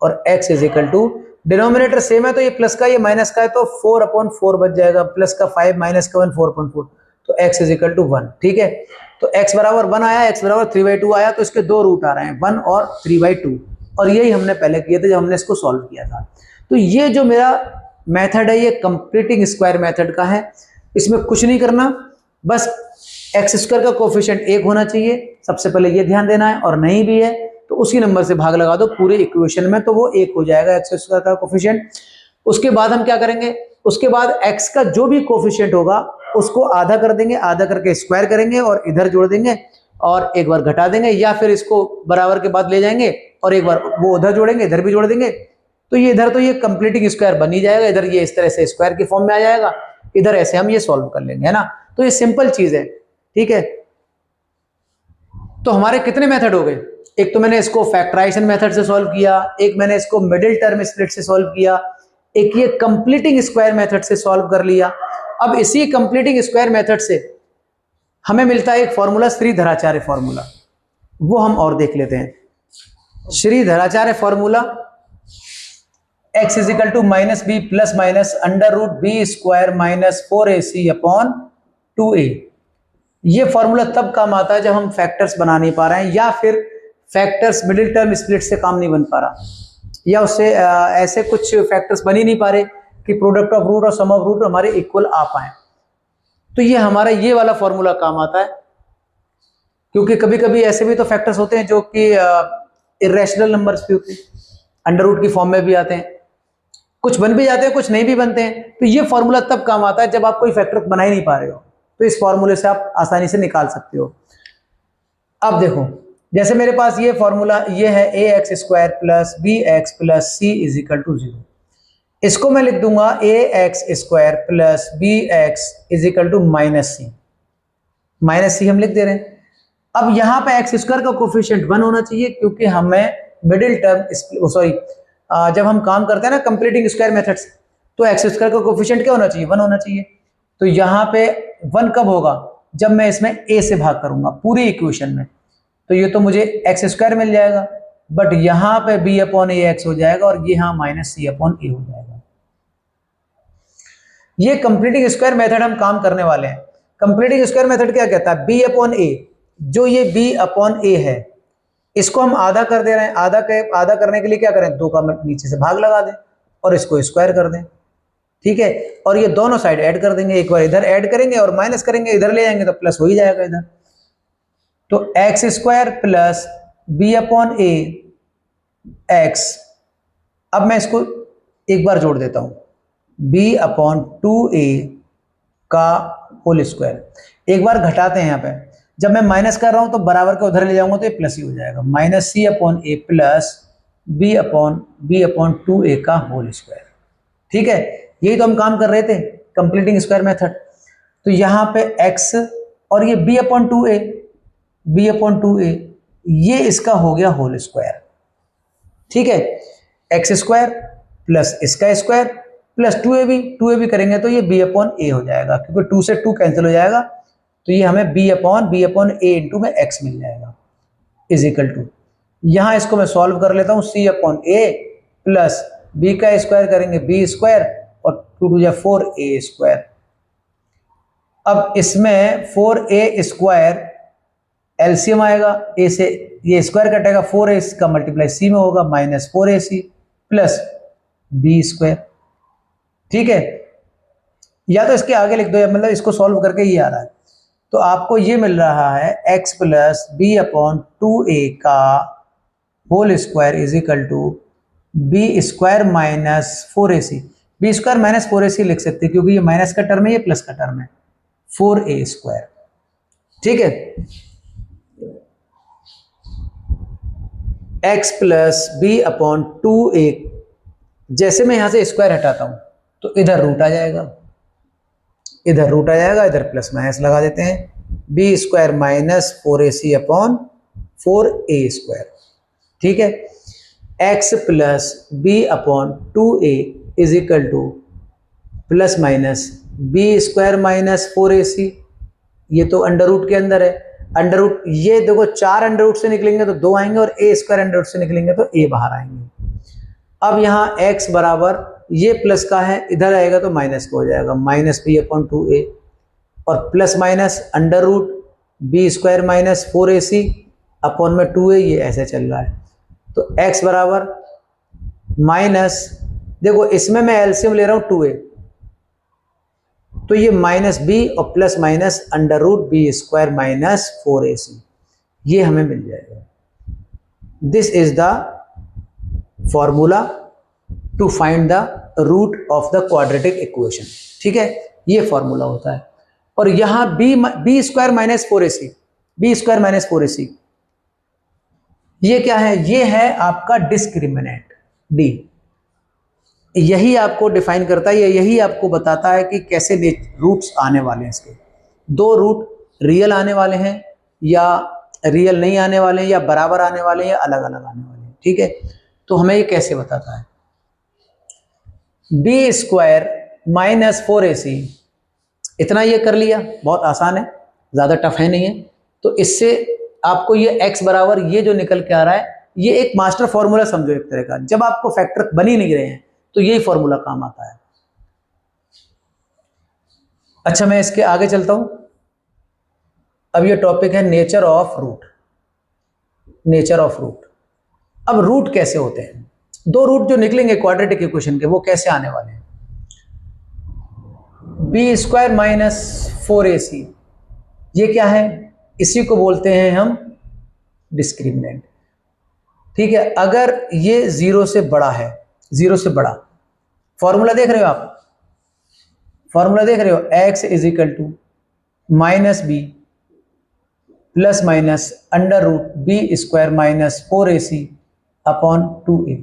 S1: और x is equal to, denominator same है तो ये प्लस का ये माइनस का है तो 4/4 बच जाएगा, प्लस का 5 माइनस का 1 4/4, तो x इज इक्वल टू 1। ठीक है, तो x बराबर 1 आया, x बराबर 3/2 आया, तो इसके दो रूट आ रहे हैं 1 और 3/2, और यही हमने पहले किए थे जब हमने इसको सॉल्व किया था। तो ये जो मेरा मेथड है ये कंप्लीटिंग स्क्वायर मेथड का है। इसमें कुछ नहीं करना, बस एक्स स्क्वायर का कोफिशिएंट 1 होना चाहिए, सबसे पहले ये ध्यान देना है, और नहीं भी है तो उसी नंबर से भाग लगा दो पूरे इक्वेशन में, तो वो 1 हो जाएगा एक्स स्क्वायर का कोफिशिएंट। उसके बाद हम क्या करेंगे, उसके बाद एक्स का जो भी कोफिशिएंट होगा उसको आधा कर देंगे, आधा करके स्क्वायर करेंगे और इधर जोड़ देंगे और एक बार घटा देंगे, या फिर इसको बराबर के बाद ले जाएंगे और एक बार वो उधर जोड़ेंगे, इधर भी जोड़ देंगे, तो ये इधर तो ये कंप्लीटिंग स्क्वायर बन ही जाएगा, इधर ये इस तरह से स्क्वायर की फॉर्म में आ जाएगा, इधर ऐसे हम ये सॉल्व कर लेंगे, है ना। तो ये सिंपल चीज है, ठीक है। तो हमारे कितने मेथड हो गए, एक तो मैंने इसको फैक्टराइजेशन मेथड से सॉल्व किया, एक मैंने इसको मिडिल टर्म स्प्लिट से सॉल्व किया, एक ये कंप्लीटिंग स्क्वायर मेथड से सॉल्व कर लिया। अब इसी कंप्लीटिंग स्क्वायर मेथड से हमें मिलता है एक फॉर्मूला, श्रीधराचार्य फॉर्मूला, वो हम और देख लेते हैं। Sridharacharya formula x is equal to minus b plus minus √b² minus 4ac/2a। ये फॉर्मूला तब काम आता है जब हम फैक्टर्स बना नहीं पा रहे हैं, या फिर फैक्टर्स मिडिल टर्म स्प्लिट से काम नहीं बन पा रहा, या उससे ऐसे कुछ फैक्टर्स बन ही नहीं पा रहे कि प्रोडक्ट ऑफ रूट और सम ऑफ रूट हमारे इक्वल आ पाए, तो ये हमारा ये वाला फॉर्मूला काम आता है। क्योंकि कभी कभी ऐसे भी तो फैक्टर्स होते हैं जो कि इरेशनल नंबर्स भी होते हैं, अंडर रूट की फॉर्म में भी आते हैं, कुछ बन भी जाते हैं कुछ नहीं भी बनते हैं। तो ये फॉर्मूला तब काम आता है जब आप कोई फैक्टर बना ही नहीं पा रहे हो, तो इस फॉर्मूले से आप आसानी से निकाल सकते हो। अब देखो, जैसे मेरे पास ये फॉर्मूला ये है ax² plus bx plus c is equal to 0। इसको मैं लिख दूंगा ax² plus bx is equal to minus c हम लिख दे रहे हैं। अब यहाँ पे x² का कोफिशिएंट 1 होना चाहिए, क्योंकि हमें मिडिल टर्म जब हम काम करते हैं ना कंप्लीटिंग स्क्वायर मेथड से, तो x² का कोफिशिएंट क्या होना चाहिए, 1 होना चाहिए। तो यहाँ पे 1 कब होगा, जब मैं इसमें a से भाग करूंगा पूरी इक्वेशन में, तो ये तो मुझे x² मिल जाएगा, बट यहाँ पे b/ax हो जाएगा और ये यहाँ माइनस c/a हो जाएगा। ये कंप्लीटिंग स्क्वायर मेथड हम काम करने वाले हैं। कंप्लीटिंग स्क्वायर मेथड क्या कहता है, b/a, जो ये b/a है इसको हम आधा कर दे रहे हैं, आधा करने के लिए क्या करें, 2 का नीचे से भाग लगा दें और इसको स्क्वायर कर दें, ठीक है। और ये दोनों साइड ऐड कर देंगे, एक बार इधर ऐड करेंगे और माइनस करेंगे, इधर ले जाएंगे तो प्लस हो ही जाएगा इधर। तो x² प्लस b/a(x), अब मैं इसको एक बार जोड़ देता हूं, b/2a का होल स्क्वायर। एक बार घटाते हैं, यहाँ पे जब मैं माइनस कर रहा हूं तो बराबर के उधर ले जाऊंगा तो ये प्लस ही हो जाएगा, माइनस c/a प्लस b/2a का होल स्क्वायर, ठीक है। यही तो हम काम कर रहे थे कंप्लीटिंग स्क्वायर मेथड। तो यहाँ पे x और ये b/2a ये इसका हो गया होल स्क्वायर, ठीक है। x² प्लस इसका स्क्वायर प्लस 2ab करेंगे तो ये b अपॉन a हो जाएगा, क्योंकि 2 से 2 कैंसिल हो जाएगा, तो ये हमें b अपॉन a इंटू में x मिल जाएगा इज इक्वल टू, यहाँ इसको मैं सॉल्व कर लेता हूँ, c upon a plus b का स्क्वायर करेंगे b स्क्वायर और 2 2 जा 4a स्क्वायर। अब इसमें 4a स्क्वायर एलसीएम आएगा, a से ये स्क्वायर कटेगा, 4a का मल्टीप्लाई c में होगा, minus 4ac plus b square. ठीक है, या तो इसके आगे लिख दो, या मतलब इसको सॉल्व करके ये आ रहा है, तो आपको ये मिल रहा है x plus b upon 2a का whole square is equal to b square minus 4ac। B square minus 4ac लिख सकते हैं, क्योंकि ये माइनस का टर्म है, ये प्लस का टर्म है, 4a स्क्वायर। ठीक है, x plus b upon 2a, जैसे मैं यहां से स्क्वायर हटाता हूं तो इधर रूट आ जाएगा, इधर रूट आ जाएगा, इधर प्लस माइनस लगा देते हैं, b square minus 4ac upon 4a square. ठीक है, x plus b upon 2a is equal to plus minus b square minus 4ac, ये तो अंडर रूट के अंदर है, अंडर रूट ये देखो 4 अंडर रूट से निकलेंगे तो 2 आएंगे, और a स्क्वायर अंडर रूट से निकलेंगे तो a बाहर आएंगे। अब यहाँ x बराबर ये प्लस का है, इधर आएगा तो माइनस का हो जाएगा, माइनस बी अपॉन 2a और plus minus under root b square minus 4ac upon में 2a, ये ऐसे चल रहा है, तो x बराबर माइनस, देखो इसमें मैं एलसीएम ले रहा हूं 2a, तो ये माइनस बी और plus minus under root b square minus 4ac, ये हमें मिल जाएगा। This is the formula to find the root of the quadratic equation. ठीक है, ये फॉर्मूला होता है। और यहां b square minus 4ac, b square minus 4ac, ये क्या है? ये है आपका डिस्क्रिमिनेंट डी। यही आपको डिफाइन करता है, यही आपको बताता है कि कैसे रूट्स आने वाले हैं। इसके 2 रूट रियल आने वाले हैं, या रियल नहीं आने वाले हैं, या बराबर आने वाले हैं, या अलग अलग आने वाले हैं। ठीक है, तो हमें ये कैसे बताता है? बी स्क्वायर माइनस 4ac, इतना ये कर लिया, बहुत आसान है, ज़्यादा टफ है नहीं है। तो इससे आपको ये x बराबर ये जो निकल के आ रहा है, ये एक मास्टर फॉर्मूला समझो एक तरह का। जब आपको फैक्टर बन ही नहीं रहे हैं तो यही फॉर्मूला काम आता है। अच्छा, मैं इसके आगे चलता हूं। अब ये टॉपिक है nature of root. Nature of root. अब रूट कैसे होते हैं? 2 रूट जो निकलेंगे क्वाड्रेटिक इक्वेशन के, वो कैसे आने वाले हैं? बी स्क्वायर माइनस 4ac, ये क्या है? इसी को बोलते हैं हम डिस्क्रिमिनेंट। ठीक है, अगर ये 0 से बड़ा है, 0 से बड़ा, फॉर्मूला देख रहे हो आप? फॉर्मूला देख रहे हो? x is equal to minus b plus minus under root b square minus 4ac upon 2a।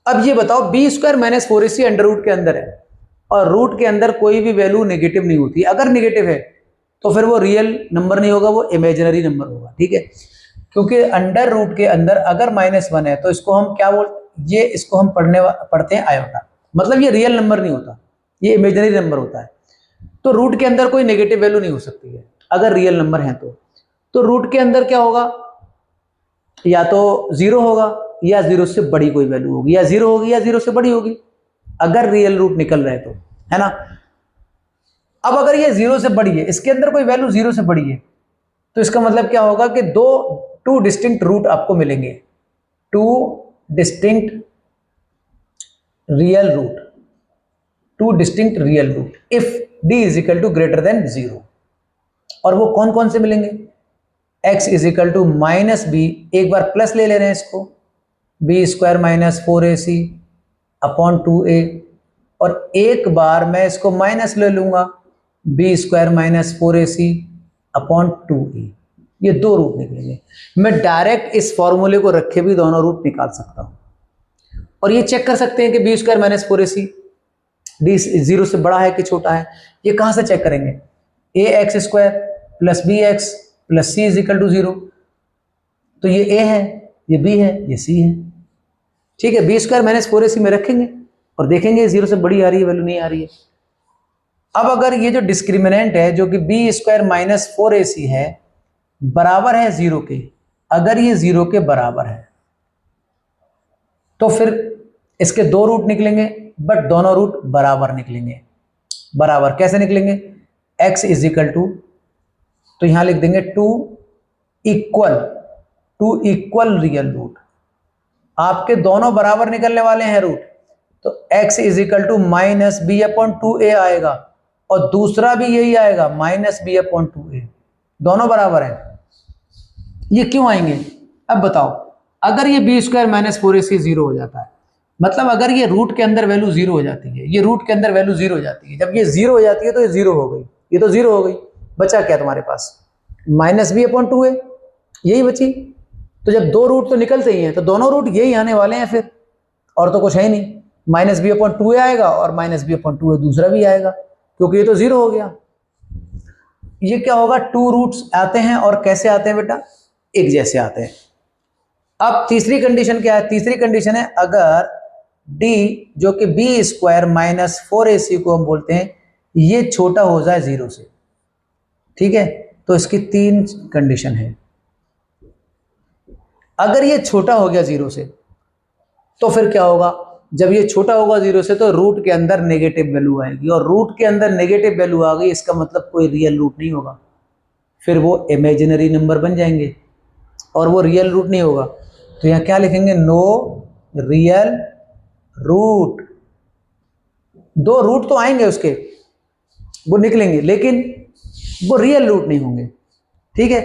S1: अब ये बताओ, b square minus 4ac under root के अंदर है, और रूट के अंदर कोई भी वैल्यू नेगेटिव नहीं होती। अगर नेगेटिव है तो फिर वो रियल नंबर नहीं होगा, वो इमेजिनरी नंबर होगा। ठीक है, क्योंकि अंडर रूट के अंदर अगर -1 है तो इसको हम क्या बोलते, ये इसको हम पढ़ते हैं आयोटा, मतलब ये रियल नंबर नहीं होता, ये इमेजिनरी नंबर होता है। तो रूट के अंदर कोई नेगेटिव वैल्यू नहीं हो सकती है अगर रियल नंबर है तो रूट के अंदर क्या होगा? या तो 0 होगा, या 0 से बड़ी कोई वैल्यू होगी, या 0 होगी, या 0 से बड़ी होगी, अगर रियल रूट निकल रहे तो, है ना। अब अगर ये 0 से बड़ी है, इसके अंदर कोई वैल्यू 0 से बड़ी है, तो इसका मतलब क्या होगा कि 2 डिस्टिंक्ट रूट आपको मिलेंगे, 2 distinct real root, 2 distinct real root if d is equal to greater than 0। और वो कौन कौन से मिलेंगे? x is equal to minus b, एक बार प्लस ले रहे हैं इसको, B square minus 4ac upon 2a, और एक बार मैं इसको माइनस ले लूंगा, B square minus 4ac upon 2a। ये 2 रूट निकलेंगे। मैं डायरेक्ट इस फॉर्मूले को रखे भी दोनों रूट निकाल सकता हूं, और ये चेक कर सकते हैं कि B square minus 4ac D 0 से बड़ा है कि छोटा है। ये कहां से चेक करेंगे? ax square plus B x plus c is equal to 0। तो ये a है, ये b है, ये c है। ठीक है, बी स्क्वायर माइनस 4ac में रखेंगे, और देखेंगे 0 से बड़ी आ रही है वैल्यू, नहीं आ रही है। अब अगर ये जो डिस्क्रिमिनेंट है जो कि बी स्क्वायर माइनस 4ac है बराबर है 0 के, अगर ये 0 के बराबर है तो फिर इसके दो रूट निकलेंगे, बट दोनों रूट बराबर निकलेंगे। बराबर कैसे निकलेंगे? x इज इक्वल टू, तो यहां लिख देंगे टू इक्वल रियल रूट। आपके दोनों बराबर निकलने वाले हैं रूट, तो x is equal to minus b upon 2a आएगा, और दूसरा भी यही आएगा माइनस बी अपॉन 2a, दोनों बराबर हैं। ये क्यों आएंगे अब बताओ? अगर ये बी स्क्वायर माइनस 4ac 0 हो जाता है, मतलब अगर ये रूट के अंदर वैल्यू 0 हो जाती है, ये रूट के अंदर वैल्यू 0 हो जाती है, जब ये 0 हो जाती है तो ये 0 हो गई, ये तो 0 हो गई, बचा क्या तुम्हारे पास? माइनस बी अपॉन 2a, यही बची। तो जब दो रूट तो निकलते ही हैं तो दोनों रूट यही आने वाले हैं फिर, और तो कुछ है ही नहीं। माइनस बी अपॉन 2a आएगा और माइनस बी अपॉन 2a दूसरा भी आएगा, क्योंकि ये तो 0 हो गया। ये क्या होगा? टू रूट्स आते हैं, और कैसे आते हैं बेटा? एक जैसे आते हैं। अब तीसरी कंडीशन क्या है? तीसरी कंडीशन है अगर d जो कि बी स्क्वायर माइनस 4ac को हम बोलते हैं, ये छोटा हो जाए 0 से, ठीक है? तो इसकी तीन कंडीशन है। अगर ये छोटा हो गया 0 से तो फिर क्या होगा? जब ये छोटा होगा 0 से तो रूट के अंदर नेगेटिव वैल्यू आएगी, और रूट के अंदर नेगेटिव वैल्यू आ गई, इसका मतलब कोई रियल रूट नहीं होगा, फिर वो इमेजिनरी नंबर बन जाएंगे और वो रियल रूट नहीं होगा। तो यहाँ क्या लिखेंगे? No real root. दो रूट तो आएंगे उसके, वो निकलेंगे, लेकिन वो रियल रूट नहीं होंगे, ठीक है?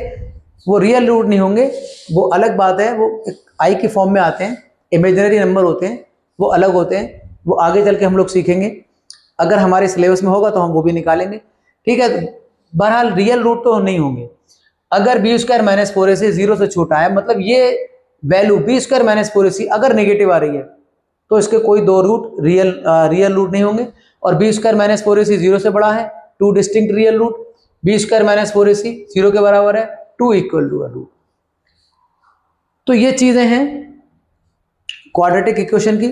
S1: वो रियल रूट नहीं होंगे, वो अलग बात है। वो आई की फॉर्म में आते हैं, इमेजिनरी नंबर होते हैं, वो अलग होते हैं, वो आगे चल के हम लोग सीखेंगे। अगर हमारे सिलेबस में होगा तो हम वो भी निकालेंगे, ठीक है? बहरहाल रियल रूट तो नहीं होंगे। अगर बी स्क्वायर माइनस 4ac 0 से छोटा है, मतलब ये value B square minus 4ac अगर नेगेटिव आ रही है तो इसके कोई दो रूट रियल रूट नहीं होंगे, और बी स्क्वायर माइनस 4ac 0 से बड़ा है, two distinct real root. B square minus 4ac 0 के बराबर है, टू इक्वल टू रूट। तो ये चीजें हैं क्वाड्रेटिक इक्वेशन की।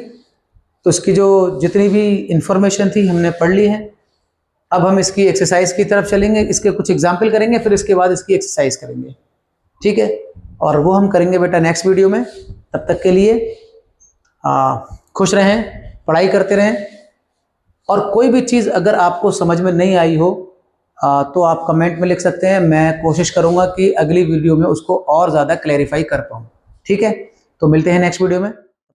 S1: तो इसकी जो जितनी भी इंफॉर्मेशन थी हमने पढ़ ली है। अब हम इसकी एक्सरसाइज की तरफ चलेंगे, इसके कुछ एग्जाम्पल करेंगे, फिर इसके बाद इसकी एक्सरसाइज करेंगे, ठीक है? और वो हम करेंगे बेटा नेक्स्ट वीडियो में। तब तक के लिए खुश रहें, पढ़ाई करते रहें, और कोई भी चीज़ अगर आपको समझ में नहीं आई हो तो आप कमेंट में लिख सकते हैं। मैं कोशिश करूँगा कि अगली वीडियो में उसको और ज़्यादा क्लैरिफाई कर पाऊँ, ठीक है? तो मिलते हैं नेक्स्ट वीडियो में।